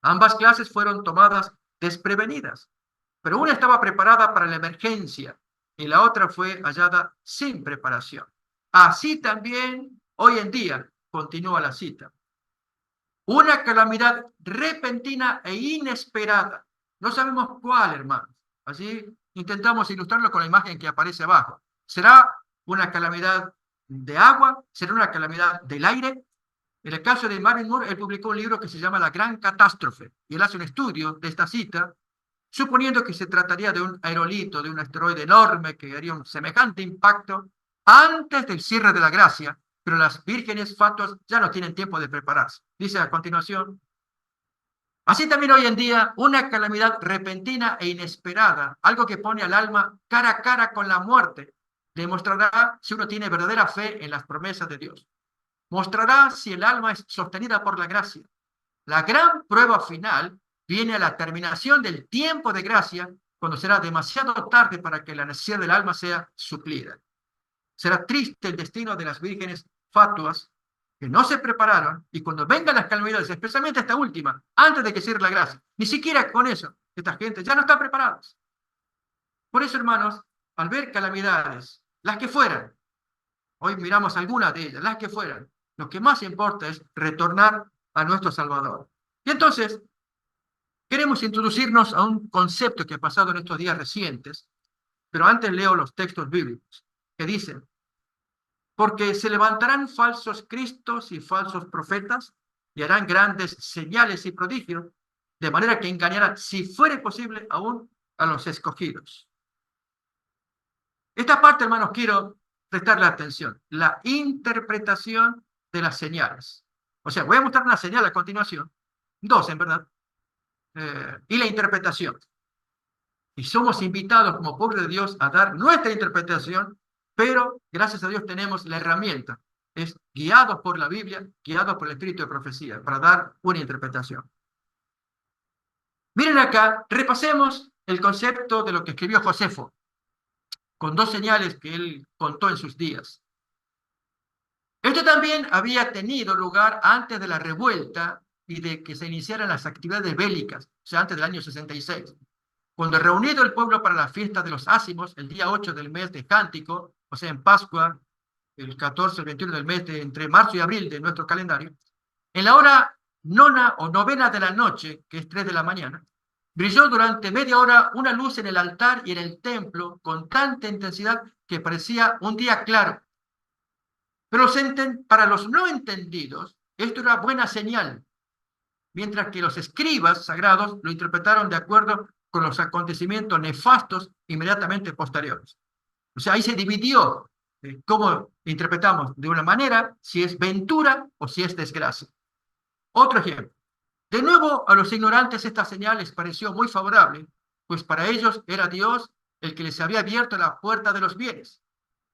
Speaker 2: Ambas clases fueron tomadas desprevenidas, pero una estaba preparada para la emergencia, y la otra fue hallada sin preparación. Así también, hoy en día, continúa la cita. Una calamidad repentina e inesperada. No sabemos cuál, hermanos. Así intentamos ilustrarlo con la imagen que aparece abajo. ¿Será una calamidad de agua? ¿Será una calamidad del aire? En el caso de Marvin Moore, él publicó un libro que se llama La Gran Catástrofe, y él hace un estudio de esta cita, suponiendo que se trataría de un aerolito, de un asteroide enorme que haría un semejante impacto antes del cierre de la gracia, pero las vírgenes fatuas ya no tienen tiempo de prepararse. Dice a continuación, así también hoy en día, una calamidad repentina e inesperada, algo que pone al alma cara a cara con la muerte, demostrará si uno tiene verdadera fe en las promesas de Dios. Mostrará si el alma es sostenida por la gracia. La gran prueba final viene a la terminación del tiempo de gracia, cuando será demasiado tarde para que la necesidad del alma sea suplida. Será triste el destino de las vírgenes fatuas que no se prepararon, y cuando vengan las calamidades, especialmente esta última, antes de que cierre la gracia, ni siquiera con eso, esta gente ya no está preparada. Por eso, hermanos, al ver calamidades, las que fueran, hoy miramos algunas de ellas, las que fueran, lo que más importa es retornar a nuestro Salvador. Y entonces, queremos introducirnos a un concepto que ha pasado en estos días recientes, pero antes leo los textos bíblicos, que dicen, porque se levantarán falsos cristos y falsos profetas, y harán grandes señales y prodigios, de manera que engañarán, si fuere posible, aún a los escogidos. Esta parte, hermanos, quiero prestarle atención, la interpretación de las señales. O sea, voy a mostrar una señal a continuación, dos en verdad, y la interpretación. Y somos invitados como pueblo de Dios a dar nuestra interpretación, pero gracias a Dios tenemos la herramienta, es guiados por la Biblia, guiados por el Espíritu de profecía, para dar una interpretación. Miren acá, repasemos el concepto de lo que escribió Josefo, con dos señales que él contó en sus días. Esto también había tenido lugar antes de la revuelta y de que se iniciaran las actividades bélicas, o sea, antes del año 66. Cuando reunido el pueblo para la fiesta de los ácimos, el día 8 del mes de Cántico, o sea, en Pascua, el 14, el 21 del mes, entre marzo y abril de nuestro calendario, en la hora nona o novena de la noche, que es 3 de la mañana, brilló durante media hora una luz en el altar y en el templo con tanta intensidad que parecía un día claro. Pero para los no entendidos, esto era buena señal, mientras que los escribas sagrados lo interpretaron de acuerdo con los acontecimientos nefastos inmediatamente posteriores. O sea, ahí se dividió cómo interpretamos de una manera, si es ventura o si es desgracia. Otro ejemplo. De nuevo, a los ignorantes esta señal les pareció muy favorable, pues para ellos era Dios el que les había abierto la puerta de los bienes.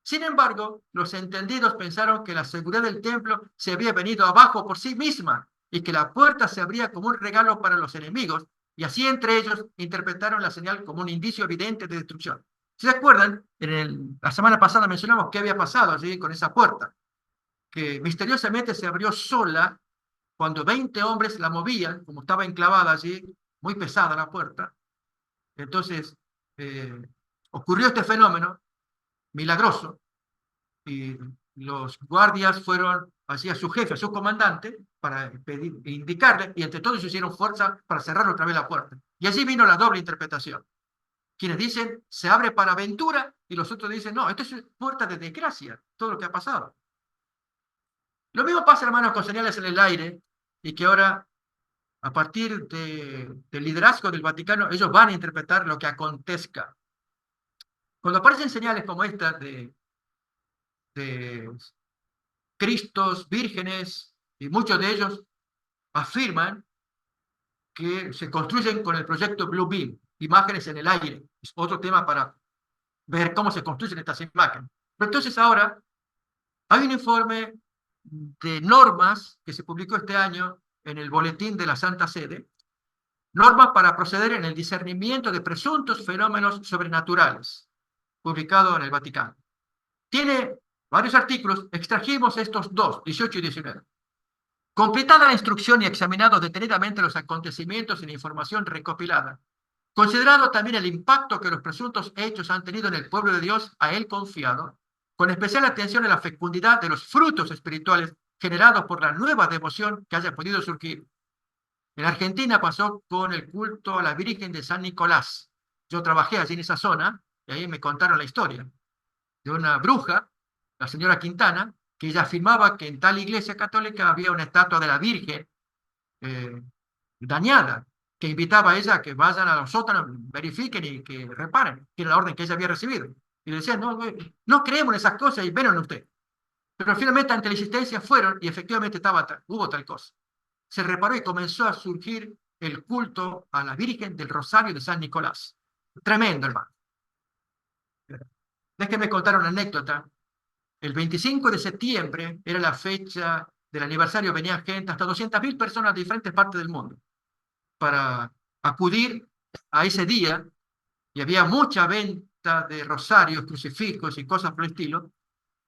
Speaker 2: Sin embargo, los entendidos pensaron que la seguridad del templo se había venido abajo por sí misma y que la puerta se abría como un regalo para los enemigos, y así entre ellos interpretaron la señal como un indicio evidente de destrucción. Si se acuerdan, la semana pasada mencionamos qué había pasado allí con esa puerta, que misteriosamente se abrió sola cuando 20 hombres la movían, como estaba enclavada allí, muy pesada la puerta. Entonces, ocurrió este fenómeno milagroso, y los guardias fueron hacia su jefe, a su comandante, para indicarle, y entre todos hicieron fuerza para cerrar otra vez la puerta. Y allí vino la doble interpretación. Quienes dicen, se abre para aventura, y los otros dicen, no, esto es puerta de desgracia, todo lo que ha pasado. Lo mismo pasa, hermanos, con señales en el aire, y que ahora, a partir del liderazgo del Vaticano, ellos van a interpretar lo que acontezca. Cuando aparecen señales como esta de Cristos, vírgenes, y muchos de ellos afirman que se construyen con el proyecto Blue Beam, imágenes en el aire. Es otro tema para ver cómo se construyen estas imágenes. Pero entonces ahora hay un informe de normas que se publicó este año en el Boletín de la Santa Sede, normas para proceder en el discernimiento de presuntos fenómenos sobrenaturales, publicado en el Vaticano. Tiene varios artículos, extrajimos estos dos, 18 y 19. Completada la instrucción y examinados detenidamente los acontecimientos y la información recopilada, Considerado también el impacto que los presuntos hechos han tenido en el pueblo de Dios a él confiado, con especial atención a la fecundidad de los frutos espirituales generados por la nueva devoción que haya podido surgir. En Argentina pasó con el culto a la Virgen de San Nicolás. Yo trabajé allí en esa zona y ahí me contaron la historia de una bruja, la señora Quintana, que ella afirmaba que en tal iglesia católica había una estatua de la Virgen eh, dañada, que invitaba a ella a que vayan a los sótanos, verifiquen y que reparen, que era la orden que ella había recibido. Y le decían, no, no creemos en esas cosas y ven usted. Pero finalmente ante la insistencia fueron y efectivamente hubo tal cosa. Se reparó y comenzó a surgir el culto a la Virgen del Rosario de San Nicolás. Tremendo, hermano. Déjenme contar una anécdota. El 25 de septiembre era la fecha del aniversario, venían gente, hasta 200.000 personas de diferentes partes del mundo, para acudir a ese día, y había mucha venta de rosarios, crucifijos y cosas por el estilo.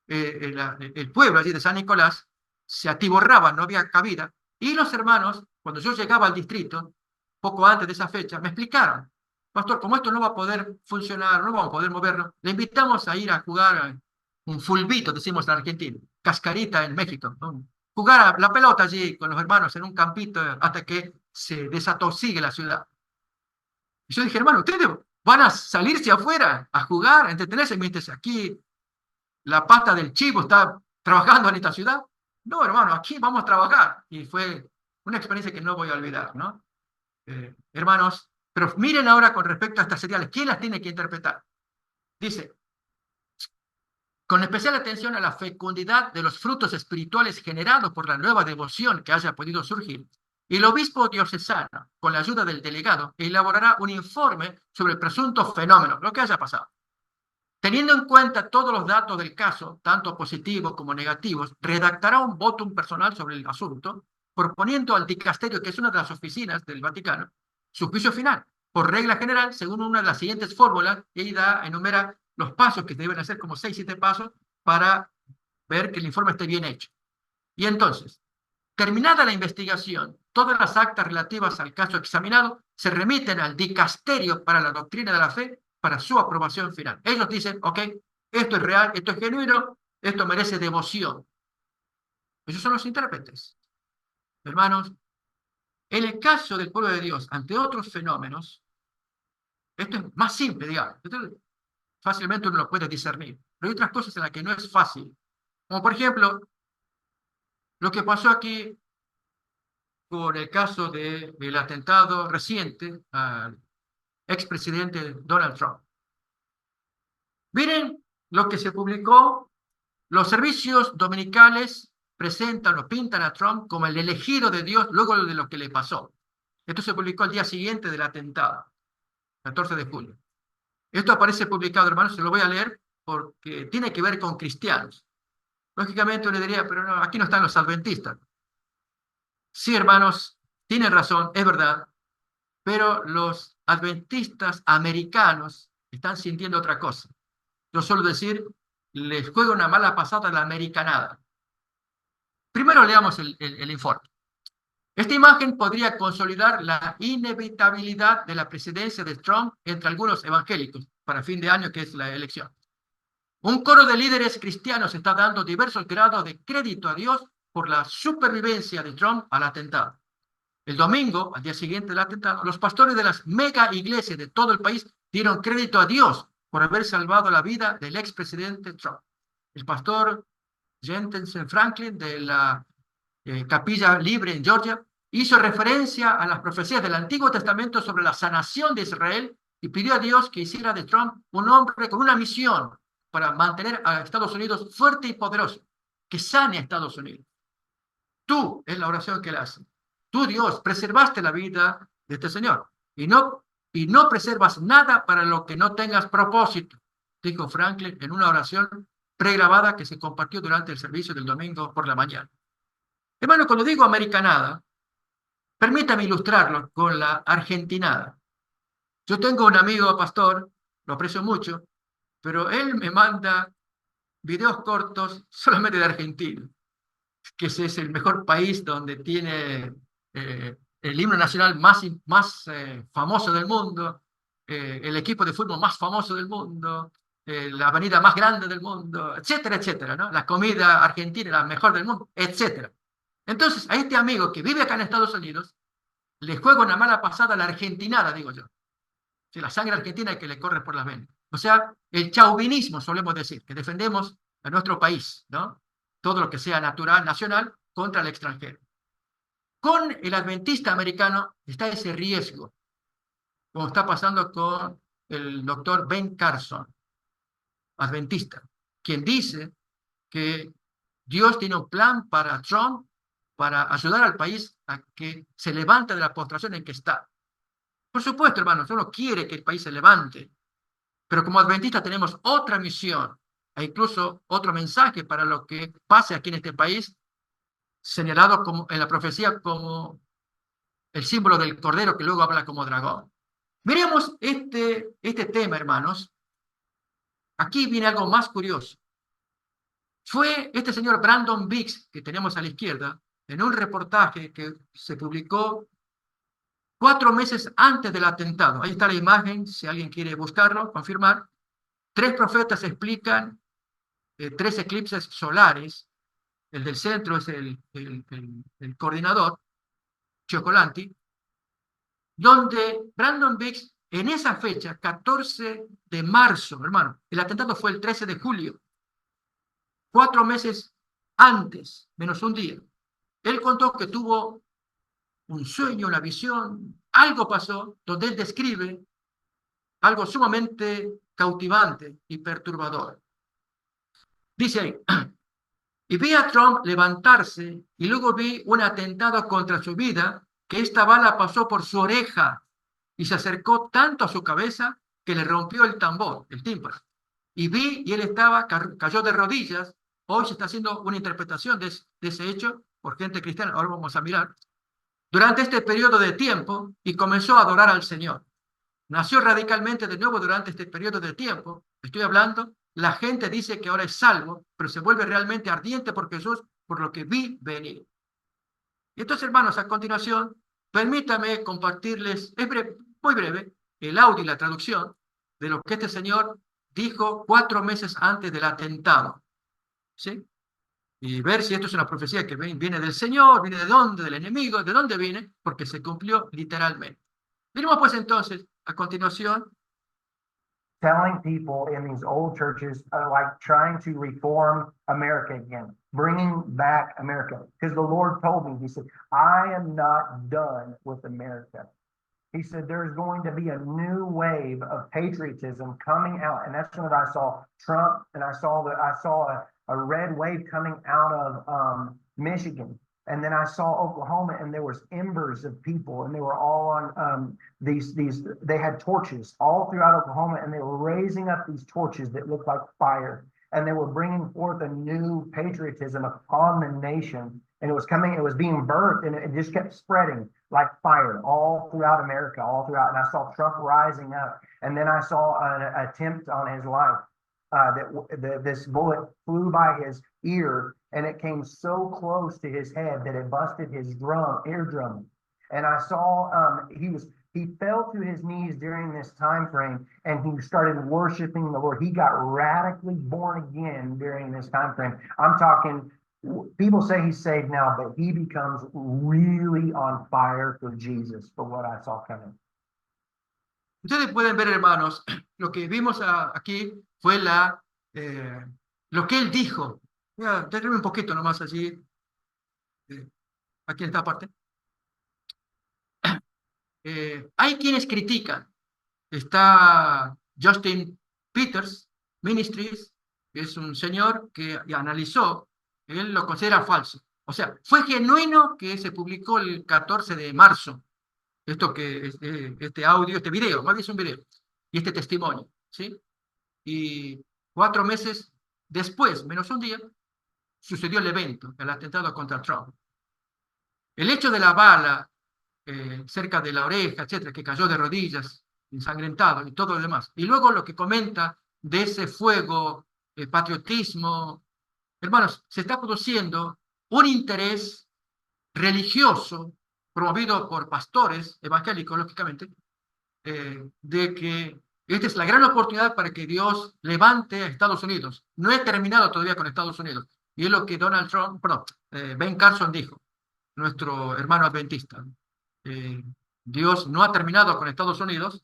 Speaker 2: El pueblo allí de San Nicolás se atiborraba, no había cabida, y los hermanos, cuando yo llegaba al distrito, poco antes de esa fecha, me explicaron, pastor, como esto no va a poder funcionar, no vamos a poder moverlo, le invitamos a ir a jugar un fulbito, decimos en Argentina, cascarita en México, ¿no? Jugar a la pelota allí con los hermanos en un campito hasta que se desatosigue la ciudad. Y yo dije, hermano, ¿ustedes van a salirse afuera a jugar, a entretenerse mientras aquí la pata del chivo está trabajando en esta ciudad? No, hermano, aquí vamos a trabajar. Y fue una experiencia que no voy a olvidar, ¿no? Hermanos, pero miren ahora con respecto a estas señales, ¿quién las tiene que interpretar? Dice, con especial atención a la fecundidad de los frutos espirituales generados por la nueva devoción que haya podido surgir, y el obispo diocesano, con la ayuda del delegado, elaborará un informe sobre el presunto fenómeno, lo que haya pasado. Teniendo en cuenta todos los datos del caso, tanto positivos como negativos, redactará un votum personal sobre el asunto, proponiendo al dicasterio, que es una de las oficinas del Vaticano, su juicio final, por regla general, según una de las siguientes fórmulas, y enumera los pasos que se deben hacer, como 6 o 7 pasos, para ver que el informe esté bien hecho. Y entonces, terminada la investigación, todas las actas relativas al caso examinado se remiten al dicasterio para la doctrina de la fe para su aprobación final. Ellos dicen, ok, esto es real, esto es genuino, esto merece devoción. Esos son los intérpretes. Hermanos, en el caso del pueblo de Dios, ante otros fenómenos, esto es más simple, digamos. Esto fácilmente uno lo puede discernir. Pero hay otras cosas en las que no es fácil. Como por ejemplo, lo que pasó aquí con el caso del atentado reciente al expresidente Donald Trump. Miren lo que se publicó. Los servicios dominicales presentan o pintan a Trump como el elegido de Dios luego de lo que le pasó. Esto se publicó al día siguiente del atentado, 14 de julio. Esto aparece publicado, hermanos, se lo voy a leer porque tiene que ver con cristianos. Lógicamente uno diría, pero no, aquí no están los adventistas. Sí, hermanos, tienen razón, es verdad, pero los adventistas americanos están sintiendo otra cosa. Yo suelo decir, les juega una mala pasada a la americanada. Primero leamos el informe. Esta imagen podría consolidar la inevitabilidad de la presidencia de Trump entre algunos evangélicos para fin de año, que es la elección. Un coro de líderes cristianos está dando diversos grados de crédito a Dios por la supervivencia de Trump al atentado. El domingo, al día siguiente del atentado, los pastores de las mega iglesias de todo el país dieron crédito a Dios por haber salvado la vida del expresidente Trump. El pastor Jensen Franklin de la Capilla Libre en Georgia hizo referencia a las profecías del Antiguo Testamento sobre la sanación de Israel y pidió a Dios que hiciera de Trump un hombre con una misión para mantener a Estados Unidos fuerte y poderoso, que sane a Estados Unidos. Tú, es la oración que él hace. Tú, Dios, preservaste la vida de este señor y no preservas nada para lo que no tengas propósito, dijo Franklin en una oración pregrabada que se compartió durante el servicio del domingo por la mañana. Hermano, cuando digo americanada, permítame ilustrarlo con la argentinada. Yo tengo un amigo pastor, lo aprecio mucho, pero él me manda videos cortos solamente de Argentina, que ese es el mejor país donde tiene el himno nacional más famoso del mundo, el equipo de fútbol más famoso del mundo, la avenida más grande del mundo, etcétera, etcétera, ¿no? La comida argentina, la mejor del mundo, etcétera. Entonces, a este amigo que vive acá en Estados Unidos, le juega una mala pasada a la argentinada, digo yo. Sí, la sangre argentina que le corre por las venas. O sea, el chauvinismo, solemos decir, que defendemos a nuestro país, ¿no? Todo lo que sea natural, nacional, contra el extranjero. Con el adventista americano está ese riesgo, como está pasando con el doctor Ben Carson, adventista, quien dice que Dios tiene un plan para Trump, para ayudar al país a que se levante de la postración en que está. Por supuesto, hermanos, uno quiere que el país se levante, pero como adventistas tenemos otra misión e incluso otro mensaje para lo que pase aquí en este país, señalado como, en la profecía como el símbolo del cordero que luego habla como dragón. Miremos este tema, hermanos. Aquí viene algo más curioso. Fue este señor Brandon Biggs, que tenemos a la izquierda, en un reportaje que se publicó 4 meses antes del atentado. Ahí está la imagen, si alguien quiere buscarlo, confirmar. 3 profetas explican 3 eclipses solares. El del centro es el coordinador, Chiocolanti, donde Brandon Biggs, en esa fecha, 14 de marzo, hermano, el atentado fue el 13 de julio, 4 meses antes, menos un día. Él contó que tuvo un sueño, una visión, algo pasó, donde él describe algo sumamente cautivante y perturbador. Dice ahí, y vi a Trump levantarse y luego vi un atentado contra su vida, que esta bala pasó por su oreja y se acercó tanto a su cabeza que le rompió el tambor, el tímpano. Y vi y él estaba, cayó de rodillas. Hoy se está haciendo una interpretación de ese hecho por gente cristiana, ahora vamos a mirar, durante este periodo de tiempo y comenzó a adorar al Señor. Nació radicalmente de nuevo durante este periodo de tiempo. Estoy hablando, la gente dice que ahora es salvo, pero se vuelve realmente ardiente por Jesús, por lo que vi venir. Y entonces, hermanos, a continuación, permítame compartirles, muy breve, el audio y la traducción de lo que este señor dijo 4 meses antes del atentado. ¿Sí? Y ver si esto es una profecía que viene del Señor, viene de dónde, del enemigo, de dónde viene, porque se cumplió literalmente. Miremos pues entonces, a continuación,
Speaker 5: telling people in these old churches, like trying to reform America again, bringing back America. Because the Lord told me, He said, I am not done with America. He said, there's going to be a new wave of patriotism coming out. And that's when I saw Trump, and I saw a red wave coming out of Michigan. And then I saw Oklahoma, and there was embers of people, and they were all on they had torches all throughout Oklahoma, and they were raising up these torches that looked like fire, and they were bringing forth a new patriotism upon the nation. And it was being birthed, and it just kept spreading like fire all throughout America, all throughout. And I saw Trump rising up, and then I saw an attempt on his life. This bullet flew by his ear, and it came so close to his head that it busted his eardrum. And I saw he fell to his knees during this time frame, and he started worshiping the Lord. He got radically born again during this time frame. I'm talking, people say he's saved now, but he becomes really on fire for Jesus, for what I saw coming.
Speaker 2: Ustedes pueden ver, hermanos, lo que vimos aquí fue lo que él dijo. Déjenme un poquito nomás allí, aquí en esta parte. Hay quienes critican. Está Justin Peters, Ministries, que es un señor que analizó, él lo considera falso. O sea, fue genuino que se publicó el 14 de marzo, este audio, este video, más bien es un video, y este testimonio, ¿sí? Y 4 meses después, menos un día, sucedió el evento, el atentado contra Trump. El hecho de la bala cerca de la oreja, etcétera, que cayó de rodillas, ensangrentado y todo lo demás. Y luego lo que comenta de ese fuego, patriotismo. Hermanos, se está produciendo un interés religioso promovido por pastores evangélicos, lógicamente, de que esta es la gran oportunidad para que Dios levante a Estados Unidos. No he terminado todavía con Estados Unidos. Y es lo que Donald Trump, perdón, Ben Carson dijo, nuestro hermano adventista. Eh, Dios no ha terminado con Estados Unidos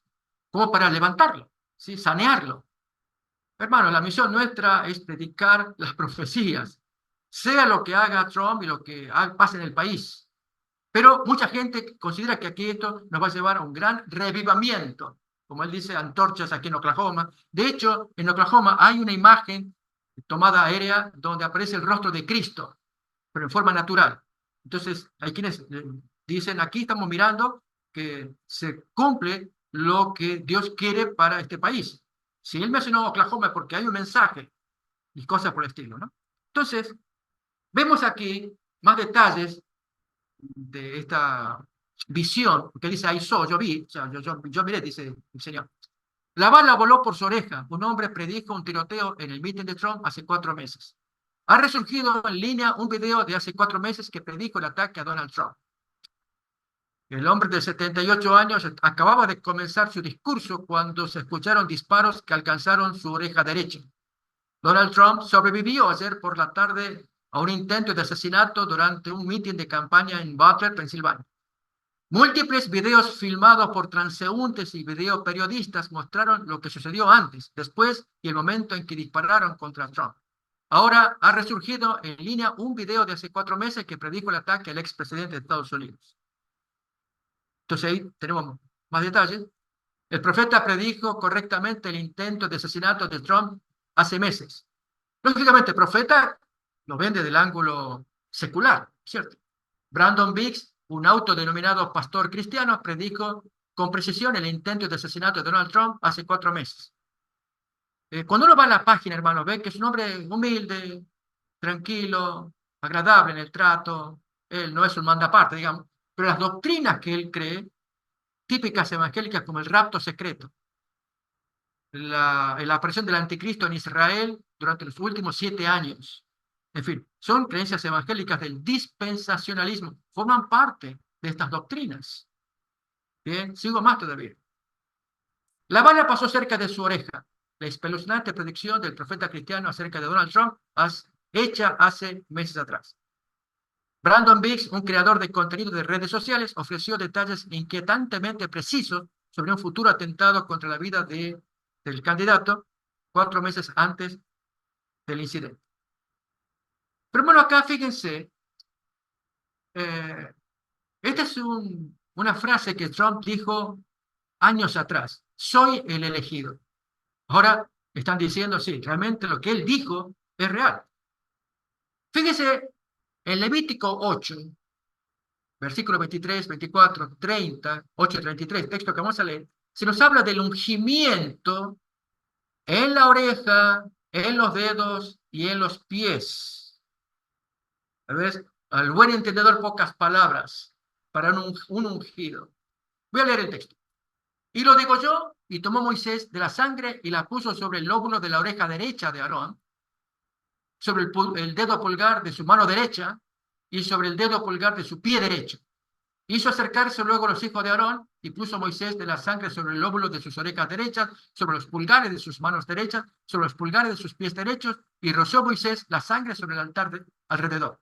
Speaker 2: como para levantarlo, ¿sí? Sanearlo. Hermano, la misión nuestra es predicar las profecías, sea lo que haga Trump y lo que pase en el país. Pero mucha gente considera que aquí esto nos va a llevar a un gran revivamiento, como él dice, antorchas aquí en Oklahoma. De hecho, en Oklahoma hay una imagen tomada aérea donde aparece el rostro de Cristo, pero en forma natural. Entonces, hay quienes dicen, aquí estamos mirando que se cumple lo que Dios quiere para este país. Si él mencionó Oklahoma es porque hay un mensaje y cosas por el estilo, ¿no? Entonces, vemos aquí más detalles de esta visión, que dice, ahí yo vi, o sea, yo miré, dice el Señor. La bala voló por su oreja. Un hombre predijo un tiroteo en el meeting de Trump hace 4 meses. Ha resurgido en línea un video de hace 4 meses que predijo el ataque a Donald Trump. El hombre de 78 años acababa de comenzar su discurso cuando se escucharon disparos que alcanzaron su oreja derecha. Donald Trump sobrevivió ayer por la tarde a un intento de asesinato durante un mitin de campaña en Butler, Pensilvania. Múltiples videos filmados por transeúntes y videoperiodistas mostraron lo que sucedió antes, después y el momento en que dispararon contra Trump. Ahora ha resurgido en línea un video de hace 4 meses que predijo el ataque al expresidente de Estados Unidos. Entonces ahí tenemos más detalles. El profeta predijo correctamente el intento de asesinato de Trump hace meses. Lógicamente, el profeta lo ven desde el ángulo secular, ¿cierto? Brandon Biggs, un autodenominado pastor cristiano, predijo con precisión el intento de asesinato de Donald Trump hace 4 meses. Cuando uno va a la página, hermano, ve que es un hombre humilde, tranquilo, agradable en el trato. Él no es un mandaparte, digamos, pero las doctrinas que él cree, típicas evangélicas como el rapto secreto, la aparición del anticristo en Israel durante los últimos 7 años, en fin, son creencias evangélicas del dispensacionalismo, forman parte de estas doctrinas. Bien, sigo más todavía. La bala pasó cerca de su oreja. La espeluznante predicción del profeta cristiano acerca de Donald Trump hecha hace meses atrás. Brandon Biggs, un creador de contenido de redes sociales, ofreció detalles inquietantemente precisos sobre un futuro atentado contra la vida del candidato 4 meses antes del incidente. Pero bueno, acá fíjense, esta es una frase que Trump dijo años atrás: soy el elegido. Ahora están diciendo, sí, realmente lo que él dijo es real. Fíjese, en Levítico 8, versículos 23, 24, 30, 8, 33, texto que vamos a leer, se nos habla del ungimiento en la oreja, en los dedos y en los pies. A ver, al buen entendedor, pocas palabras para un ungido. Voy a leer el texto. Y lo digo yo, y tomó Moisés de la sangre y la puso sobre el lóbulo de la oreja derecha de Aarón, sobre el dedo pulgar de su mano derecha y sobre el dedo pulgar de su pie derecho. Hizo acercarse luego los hijos de Aarón y puso Moisés de la sangre sobre el lóbulo de sus orejas derechas, sobre los pulgares de sus manos derechas, sobre los pulgares de sus pies derechos, y roció Moisés la sangre sobre el altar alrededor.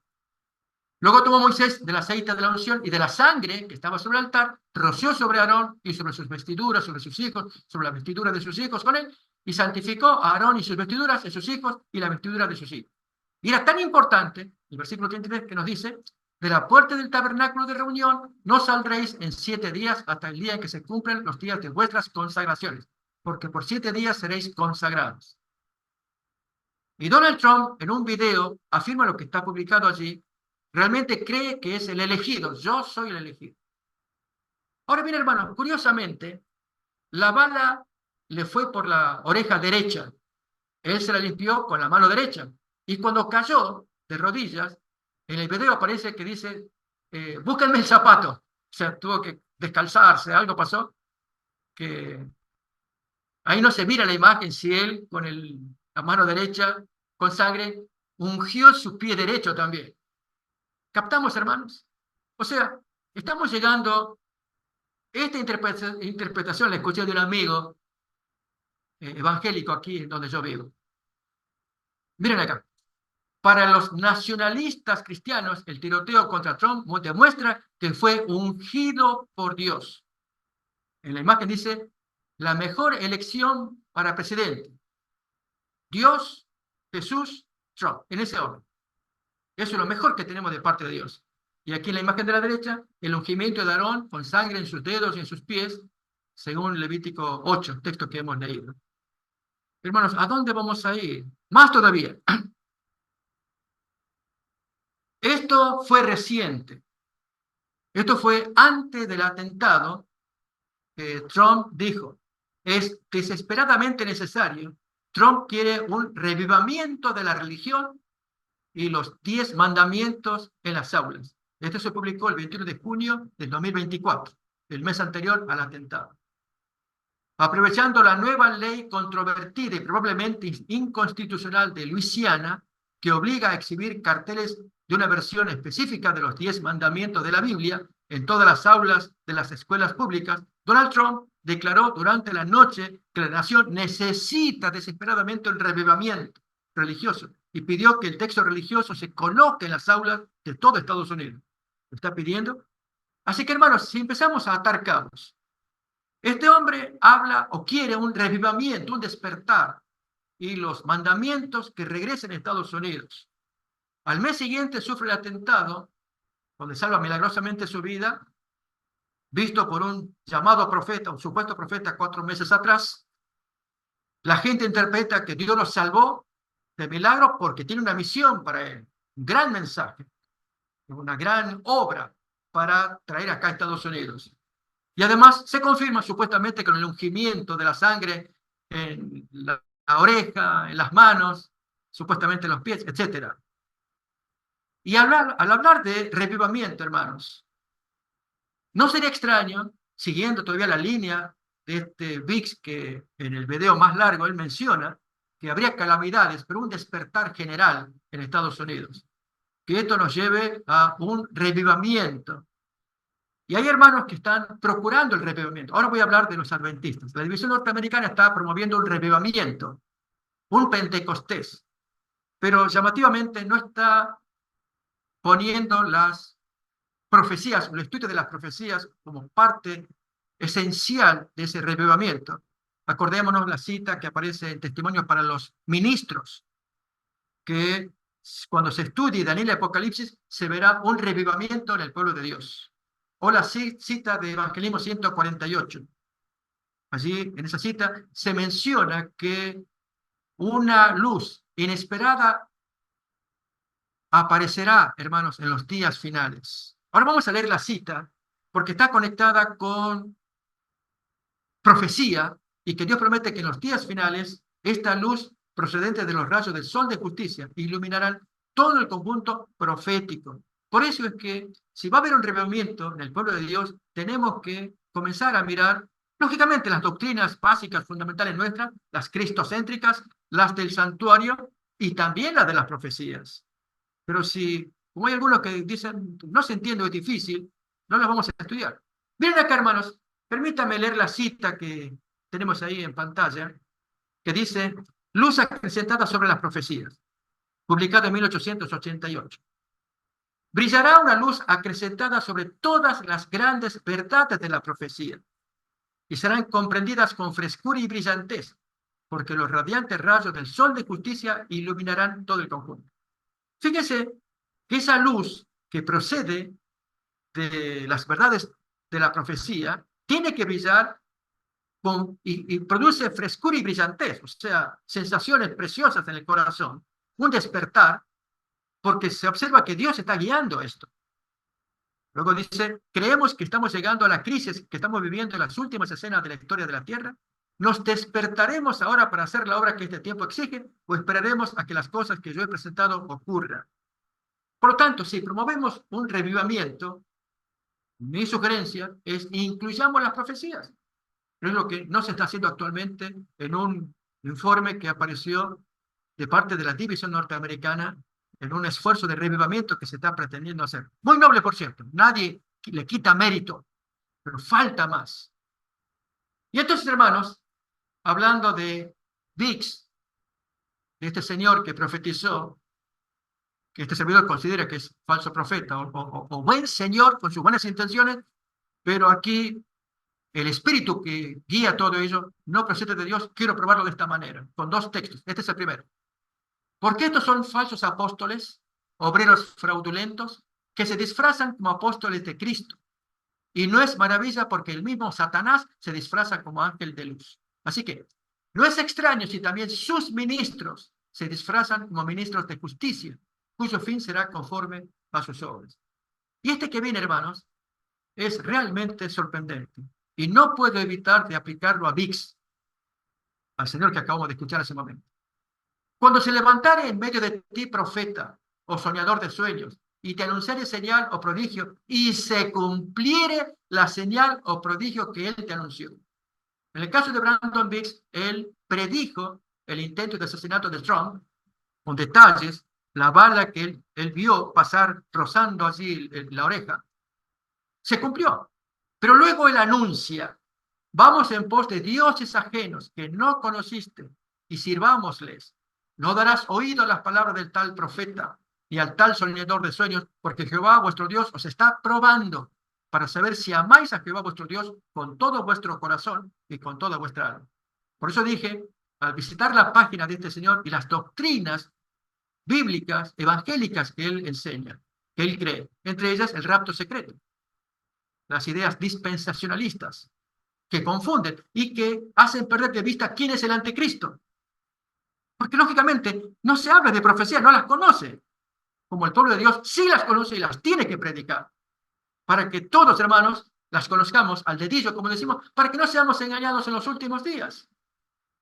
Speaker 2: Luego tomó Moisés del aceite de la unción y de la sangre que estaba sobre el altar, roció sobre Aarón y sobre sus vestiduras, sobre sus hijos, sobre la vestidura de sus hijos con él, y santificó a Aarón y sus vestiduras, de sus hijos, y la vestidura de sus hijos. Y era tan importante, el versículo 33, que nos dice: de la puerta del tabernáculo de reunión no saldréis en 7 días hasta el día en que se cumplen los días de vuestras consagraciones, porque por 7 días seréis consagrados. Y Donald Trump, en un video, afirma lo que está publicado allí, realmente cree que es el elegido. Yo soy el elegido. Ahora bien, hermano, curiosamente, la bala le fue por la oreja derecha. Él se la limpió con la mano derecha. Y cuando cayó de rodillas, en el video aparece que dice, búsquenme el zapato. O sea, tuvo que descalzarse, algo pasó, que ahí no se mira la imagen si él con la mano derecha, con sangre, ungió su pie derecho también. ¿Captamos, hermanos? O sea, estamos llegando Esta interpretación la escuché de un amigo evangélico aquí donde yo vivo. Miren acá. Para los nacionalistas cristianos, el tiroteo contra Trump demuestra que fue ungido por Dios. En la imagen dice, la mejor elección para presidente. Dios, Jesús, Trump, en ese orden. Eso es lo mejor que tenemos de parte de Dios. Y aquí en la imagen de la derecha, el ungimiento de Aarón con sangre en sus dedos y en sus pies, según Levítico 8, texto que hemos leído. Hermanos, ¿a dónde vamos a ir? Más todavía. Esto fue reciente. Esto fue antes del atentado que Trump dijo. Es desesperadamente necesario. Trump quiere un revivamiento de la religión y los 10 mandamientos en las aulas. Esto se publicó el 21 de junio del 2024, el mes anterior al atentado. Aprovechando la nueva ley controvertida y probablemente inconstitucional de Luisiana, que obliga a exhibir carteles de una versión específica de los 10 mandamientos de la Biblia en todas las aulas de las escuelas públicas, Donald Trump declaró durante la noche que la nación necesita desesperadamente el revivamiento religioso y pidió que el texto religioso se coloque en las aulas de todo Estados Unidos. ¿Lo está pidiendo? Así que, hermanos, si empezamos a atar cabos, este hombre habla o quiere un revivamiento, un despertar, y los mandamientos que regresen a Estados Unidos. Al mes siguiente sufre el atentado, donde salva milagrosamente su vida, visto por un llamado profeta, un supuesto profeta 4 meses atrás. La gente interpreta que Dios lo salvó de milagro porque tiene una misión para él, un gran mensaje, una gran obra para traer acá a Estados Unidos. Y además se confirma supuestamente con el ungimiento de la sangre en la oreja, en las manos, supuestamente en los pies, etc. Y al hablar de revivamiento, hermanos, no sería extraño, siguiendo todavía la línea de este VIX que en el video más largo él menciona, que habría calamidades, pero un despertar general en Estados Unidos. Que esto nos lleve a un revivamiento. Y hay hermanos que están procurando el revivamiento. Ahora voy a hablar de los adventistas. La división norteamericana está promoviendo un revivamiento, un Pentecostés, pero llamativamente no está poniendo las profecías, el estudio de las profecías como parte esencial de ese revivamiento. Acordémonos la cita que aparece en Testimonios para los Ministros, que cuando se estudie Daniel y Apocalipsis se verá un revivamiento en el pueblo de Dios. O la cita de Evangelismo 148. Allí, en esa cita, se menciona que una luz inesperada aparecerá, hermanos, en los días finales. Ahora vamos a leer la cita, porque está conectada con profecía, y que Dios promete que en los días finales, esta luz procedente de los rayos del sol de justicia iluminarán todo el conjunto profético. Por eso es que, si va a haber un revivamiento en el pueblo de Dios, tenemos que comenzar a mirar, lógicamente, las doctrinas básicas, fundamentales nuestras, las cristocéntricas, las del santuario, y también las de las profecías. Pero si, como hay algunos que dicen, no se entiende, es difícil, no las vamos a estudiar. Miren acá, hermanos, permítame leer la cita que tenemos ahí en pantalla, que dice, luz acrecentada sobre las profecías, publicado en 1888. Brillará una luz acrecentada sobre todas las grandes verdades de la profecía, y serán comprendidas con frescura y brillantez, porque los radiantes rayos del sol de justicia iluminarán todo el conjunto. Fíjese que esa luz que procede de las verdades de la profecía tiene que brillar y produce frescura y brillantez, o sea, sensaciones preciosas en el corazón, un despertar, porque se observa que Dios está guiando esto. Luego dice, creemos que estamos llegando a la crisis que estamos viviendo en las últimas escenas de la historia de la Tierra. ¿Nos despertaremos ahora para hacer la obra que este tiempo exige o esperaremos a que las cosas que yo he presentado ocurran? Por lo tanto, si promovemos un revivamiento, mi sugerencia es incluyamos las profecías. No es lo que no se está haciendo actualmente en un informe que apareció de parte de la división norteamericana en un esfuerzo de revivamiento que se está pretendiendo hacer. Muy noble, por cierto. Nadie le quita mérito pero falta más. Y entonces, hermanos, hablando de Dix, de este señor que profetizó, que este servidor considera que es falso profeta o buen señor con sus buenas intenciones, pero aquí el espíritu que guía todo ello no procede de Dios. Quiero probarlo de esta manera, con dos textos. Este es el primero. ¿Por qué estos son falsos apóstoles, obreros fraudulentos, que se disfrazan como apóstoles de Cristo? Y no es maravilla porque el mismo Satanás se disfraza como ángel de luz. Así que no es extraño si también sus ministros se disfrazan como ministros de justicia, cuyo fin será conforme a sus obras. Y este que viene, hermanos, es realmente sorprendente. Y no puedo evitar de aplicarlo a Vix, al señor que acabamos de escuchar hace un momento. Cuando se levantare en medio de ti profeta o soñador de sueños, y te anunciare señal o prodigio, y se cumpliere la señal o prodigio que él te anunció. En el caso de Brandon Biggs, él predijo el intento de asesinato de Trump, con detalles, la bala que él vio pasar rozando allí la oreja, se cumplió. Pero luego él anuncia, vamos en pos de dioses ajenos que no conociste y sirvámosles. No darás oído a las palabras del tal profeta ni al tal soñador de sueños, porque Jehová vuestro Dios os está probando para saber si amáis a Jehová vuestro Dios con todo vuestro corazón y con toda vuestra alma. Por eso dije, al visitar la página de este señor y las doctrinas bíblicas, evangélicas que él enseña, que él cree, entre ellas el rapto secreto, las ideas dispensacionalistas, que confunden y que hacen perder de vista quién es el anticristo. Porque lógicamente no se habla de profecías, no las conoce. Como el pueblo de Dios sí las conoce y las tiene que predicar. Para que todos, hermanos, las conozcamos al dedillo, como decimos, para que no seamos engañados en los últimos días.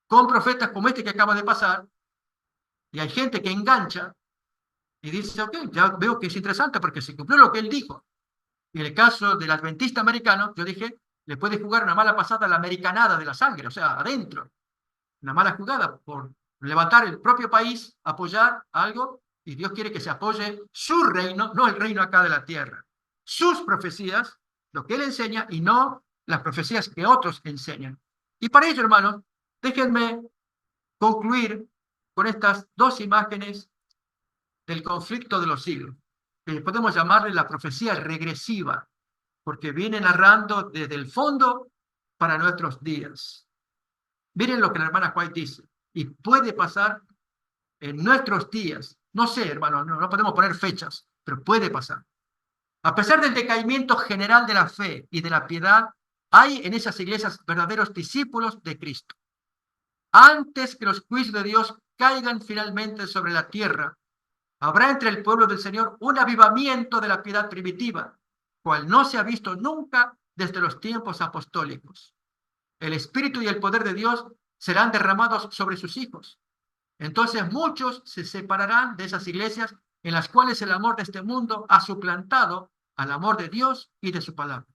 Speaker 2: Con profetas como este que acaba de pasar, y hay gente que engancha y dice, ok, ya veo que es interesante porque se cumplió lo que él dijo. Y en el caso del adventista americano, yo dije, le puede jugar una mala pasada a la americanada de la sangre, o sea, adentro. Una mala jugada por levantar el propio país, apoyar algo, y Dios quiere que se apoye su reino, no el reino acá de la tierra. Sus profecías, lo que él enseña, y no las profecías que otros enseñan. Y para ello, hermanos, déjenme concluir con estas dos imágenes del conflicto de los siglos. Podemos llamarle la profecía regresiva, porque viene narrando desde el fondo para nuestros días. Miren lo que la hermana White dice, y puede pasar en nuestros días. No sé, hermano, no podemos poner fechas, pero puede pasar. A pesar del decaimiento general de la fe y de la piedad, hay en esas iglesias verdaderos discípulos de Cristo. Antes que los juicios de Dios caigan finalmente sobre la tierra, habrá entre el pueblo del Señor un avivamiento de la piedad primitiva, cual no se ha visto nunca desde los tiempos apostólicos. El Espíritu y el poder de Dios serán derramados sobre sus hijos. Entonces muchos se separarán de esas iglesias en las cuales el amor de este mundo ha suplantado al amor de Dios y de su palabra.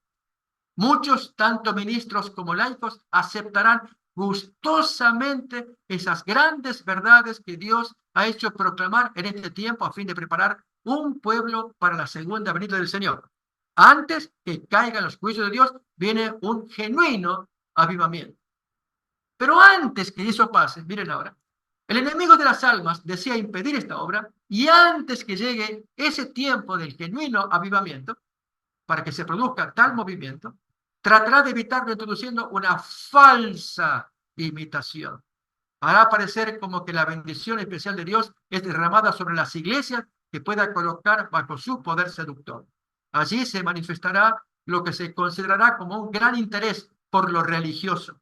Speaker 2: Muchos, tanto ministros como laicos, aceptarán gustosamente esas grandes verdades que Dios ha hecho proclamar en este tiempo a fin de preparar un pueblo para la segunda venida del Señor. Antes que caigan los juicios de Dios, viene un genuino avivamiento. Pero antes que eso pase, miren ahora, el enemigo de las almas desea impedir esta obra, y antes que llegue ese tiempo del genuino avivamiento, para que se produzca tal movimiento, tratará de evitarlo introduciendo una falsa imitación. Hará parecer como que la bendición especial de Dios es derramada sobre las iglesias que pueda colocar bajo su poder seductor. Allí se manifestará lo que se considerará como un gran interés por lo religioso.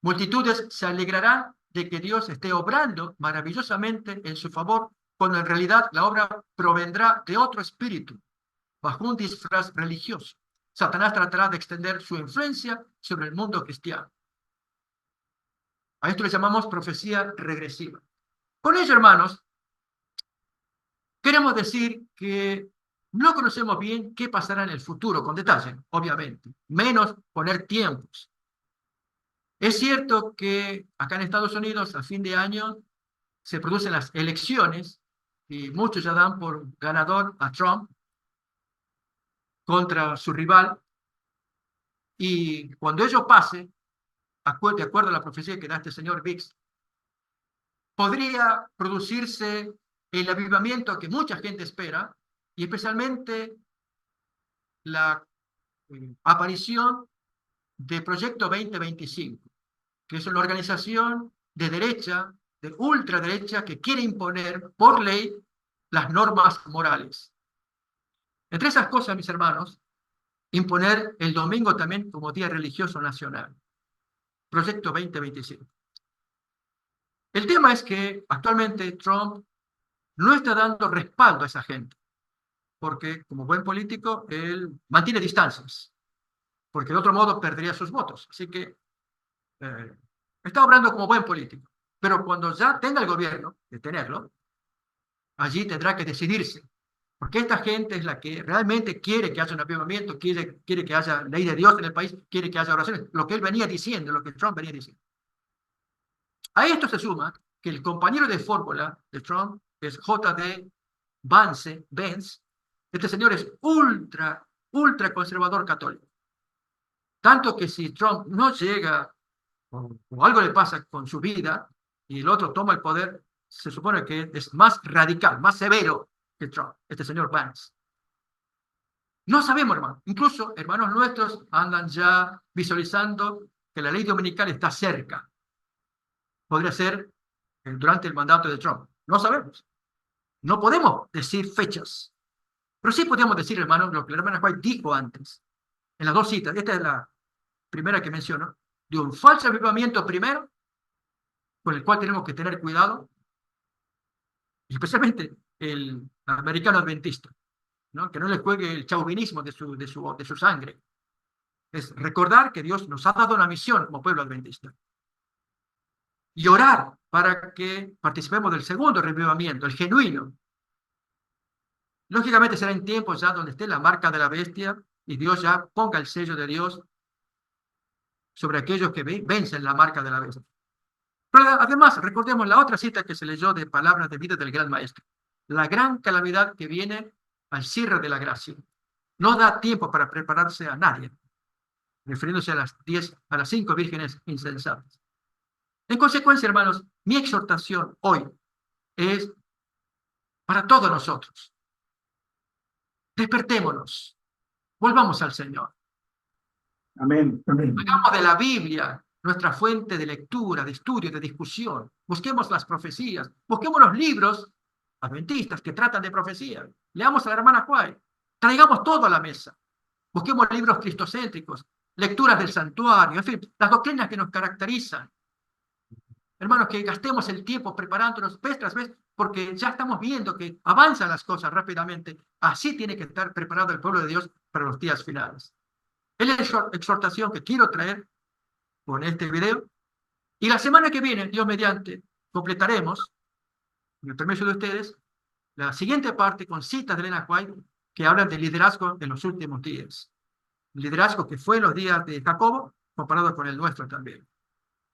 Speaker 2: Multitudes se alegrarán de que Dios esté obrando maravillosamente en su favor, cuando en realidad la obra provendrá de otro espíritu, bajo un disfraz religioso. Satanás tratará de extender su influencia sobre el mundo cristiano. A esto le llamamos profecía regresiva. Con ello, hermanos, queremos decir que no conocemos bien qué pasará en el futuro, con detalle, obviamente, menos poner tiempos. Es cierto que acá en Estados Unidos, a fin de año, se producen las elecciones y muchos ya dan por ganador a Trump contra su rival. Y cuando ello pase, de acuerdo a la profecía que da este señor Biggs, podría producirse el avivamiento que mucha gente espera, y especialmente la aparición de Proyecto 2025, que es una organización de derecha, de ultraderecha, que quiere imponer por ley las normas morales. Entre esas cosas, mis hermanos, imponer el domingo también como día religioso nacional. Proyecto 2025. El tema es que actualmente Trump no está dando respaldo a esa gente, porque como buen político, él mantiene distancias, porque de otro modo perdería sus votos. Así que está obrando como buen político. Pero cuando ya tenga el gobierno, de tenerlo, allí tendrá que decidirse. Porque esta gente es la que realmente quiere que haya un avivamiento, quiere que haya ley de Dios en el país, quiere que haya oraciones, lo que él venía diciendo, lo que Trump venía diciendo. A esto se suma que el compañero de fórmula de Trump es J.D. Vance. Este señor es ultra conservador católico. Tanto que si Trump no llega o algo le pasa con su vida y el otro toma el poder, se supone que es más radical, más severo que Trump, este señor Vance. No sabemos, hermano. Incluso hermanos nuestros andan ya visualizando que la ley dominical está cerca. Podría ser durante el mandato de Trump. No sabemos. No podemos decir fechas. Pero sí podemos decir, hermano, lo que la hermana White dijo antes, en las dos citas. Esta es la primera que menciono, de un falso avivamiento primero, con el cual tenemos que tener cuidado, y especialmente el americano adventista, ¿no? Que no le juegue el chauvinismo de su sangre. Es recordar que Dios nos ha dado una misión como pueblo adventista. Y orar para que participemos del segundo revivamiento, el genuino. Lógicamente será en tiempos ya donde esté la marca de la bestia y Dios ya ponga el sello de Dios sobre aquellos que vencen la marca de la bestia. Pero además, recordemos la otra cita que se leyó de palabras de vida del gran maestro. La gran calamidad que viene al cierre de la gracia. No da tiempo para prepararse a nadie, refiriéndose a las 5 vírgenes insensatas. En consecuencia, hermanos, mi exhortación hoy es para todos nosotros. Despertémonos, volvamos al Señor.
Speaker 1: Amén. Amén.
Speaker 2: Hagamos de la Biblia nuestra fuente de lectura, de estudio, de discusión. Busquemos las profecías, busquemos los libros adventistas que tratan de profecía. Leamos a la hermana White, traigamos todo a la mesa. Busquemos libros cristocéntricos, lecturas del santuario, en fin, las doctrinas que nos caracterizan. Hermanos, que gastemos el tiempo preparándonos vez tras vez, porque ya estamos viendo que avanzan las cosas rápidamente. Así tiene que estar preparado el pueblo de Dios para los días finales. Es la exhortación que quiero traer con este video. Y la semana que viene, Dios mediante, completaremos, con el permiso de ustedes, la siguiente parte con citas de Elena White que hablan del liderazgo en los últimos días. El liderazgo que fue en los días de Jacobo, comparado con el nuestro también.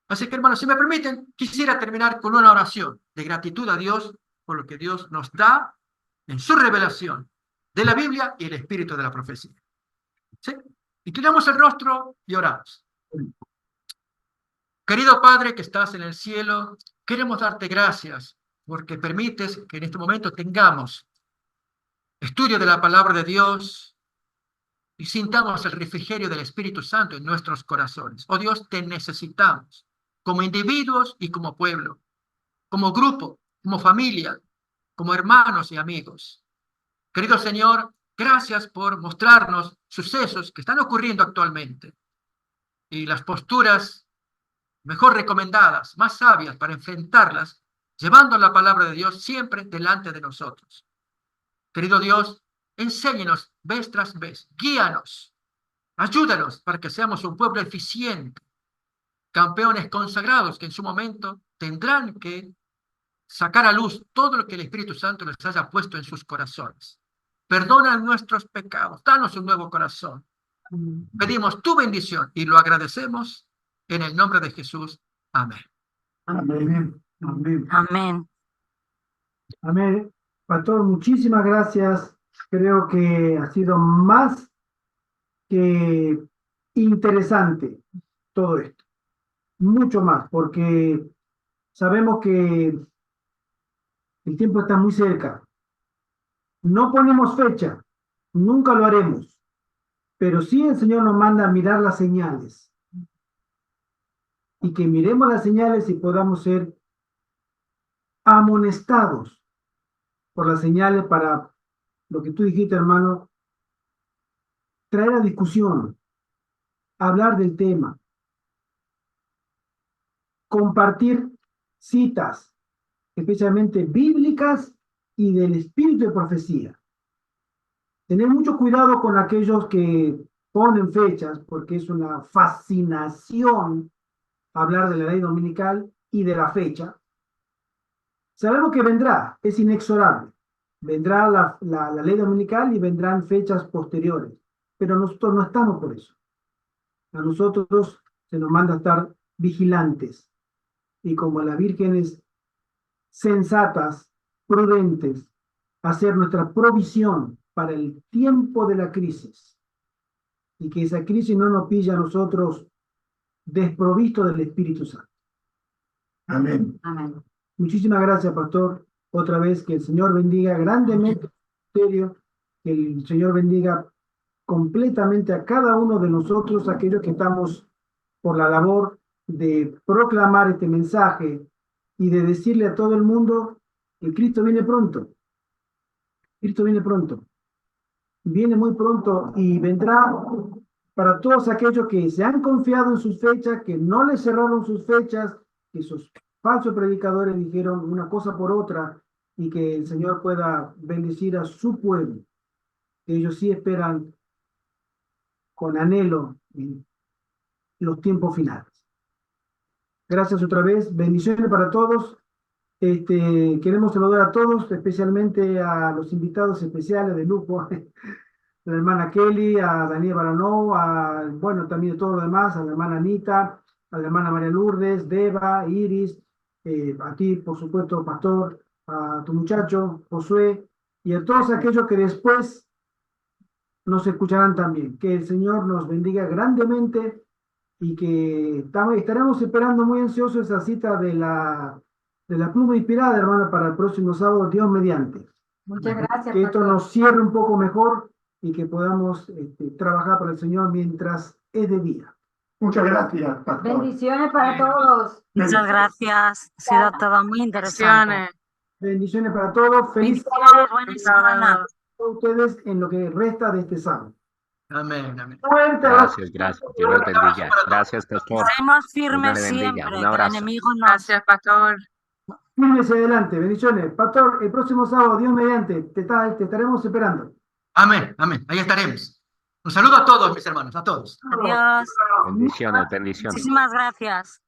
Speaker 2: Así que, hermanos, si me permiten, quisiera terminar con una oración de gratitud a Dios por lo que Dios nos da en su revelación de la Biblia y el espíritu de la profecía. ¿Sí? Inclinamos el rostro y oramos. Querido Padre que estás en el cielo, queremos darte gracias porque permites que en este momento tengamos estudio de la palabra de Dios y sintamos el refrigerio del Espíritu Santo en nuestros corazones. Oh Dios, te necesitamos como individuos y como pueblo, como grupo, como familia, como hermanos y amigos. Querido Señor, gracias por mostrarnos sucesos que están ocurriendo actualmente y las posturas mejor recomendadas, más sabias para enfrentarlas, llevando la palabra de Dios siempre delante de nosotros. Querido Dios, enséñenos vez tras vez, guíanos, ayúdanos para que seamos un pueblo eficiente, campeones consagrados que en su momento tendrán que sacar a luz todo lo que el Espíritu Santo les haya puesto en sus corazones. Perdona nuestros pecados, danos un nuevo corazón. Pedimos tu bendición y lo agradecemos en el nombre de Jesús. Amén.
Speaker 1: Amén. Amén.
Speaker 4: Amén.
Speaker 1: Amén. Pastor, muchísimas gracias. Creo que ha sido más que interesante todo esto. Mucho más, porque sabemos que el tiempo está muy cerca. No ponemos fecha, nunca lo haremos, pero sí el Señor nos manda a mirar las señales y que miremos las señales y podamos ser amonestados por las señales para lo que tú dijiste, hermano, traer a discusión, hablar del tema, compartir citas, especialmente bíblicas y del espíritu de profecía. Tener mucho cuidado con aquellos que ponen fechas, porque es una fascinación hablar de la ley dominical y de la fecha. Sabemos que vendrá, es inexorable. Vendrá la ley dominical y vendrán fechas posteriores, pero nosotros no estamos por eso. A nosotros se nos manda a estar vigilantes y como las vírgenes sensatas, prudentes, hacer nuestra provisión para el tiempo de la crisis y que esa crisis no nos pille a nosotros desprovistos del Espíritu Santo. Amén.
Speaker 4: Amén.
Speaker 1: Muchísimas gracias, pastor. Otra vez que el Señor bendiga grandemente el ministerio, que el Señor bendiga completamente a cada uno de nosotros, aquellos que estamos por la labor de proclamar este mensaje y de decirle a todo el mundo que Cristo viene pronto. Cristo viene pronto. Viene muy pronto y vendrá para todos aquellos que se han confiado en sus fechas, que no les cerraron sus fechas, que sus falsos predicadores dijeron una cosa por otra y que el Señor pueda bendecir a su pueblo, que ellos sí esperan con anhelo en los tiempos finales. Gracias otra vez, bendiciones para todos. Queremos saludar a todos, especialmente a los invitados especiales de lujo, a la hermana Kelly, a Daniel Baranov, bueno, también a todos los demás, a la hermana Anita, a la hermana María Lourdes, Deva, Iris, a ti, por supuesto, pastor, a tu muchacho, Josué, y a todos aquellos que después nos escucharán también. Que el Señor nos bendiga grandemente y que estaremos esperando muy ansiosos esa cita de la pluma inspirada, hermana, para el próximo sábado, Dios mediante.
Speaker 3: Muchas gracias,
Speaker 1: Que esto
Speaker 3: pastor.
Speaker 1: nos cierre un poco mejor y que podamos trabajar para el Señor mientras es de día. Muchas gracias, pastor.
Speaker 3: Bendiciones para todos.
Speaker 4: Muchas gracias. Ha sido todo muy interesante.
Speaker 1: Bendiciones para todos. Feliz
Speaker 4: Bendiciones, buena semana.
Speaker 1: a ustedes en lo que resta de este sábado.
Speaker 2: Amén, amén.
Speaker 1: Fuerte abrazo.
Speaker 6: Gracias. Dios los bendiga. Gracias, pastor.
Speaker 4: Seamos firmes
Speaker 6: Dios le bendiga.
Speaker 4: siempre,
Speaker 6: Un
Speaker 4: que el
Speaker 6: abrazo.
Speaker 4: enemigo nos...
Speaker 7: Gracias, pastor.
Speaker 1: Fírmese adelante. Bendiciones. Pastor, el próximo sábado, Dios mediante, te estaremos esperando.
Speaker 2: Amén, amén. Ahí estaremos. Un saludo a todos, mis hermanos, a todos.
Speaker 4: Adiós.
Speaker 6: Bendiciones, bendiciones.
Speaker 4: Muchísimas gracias.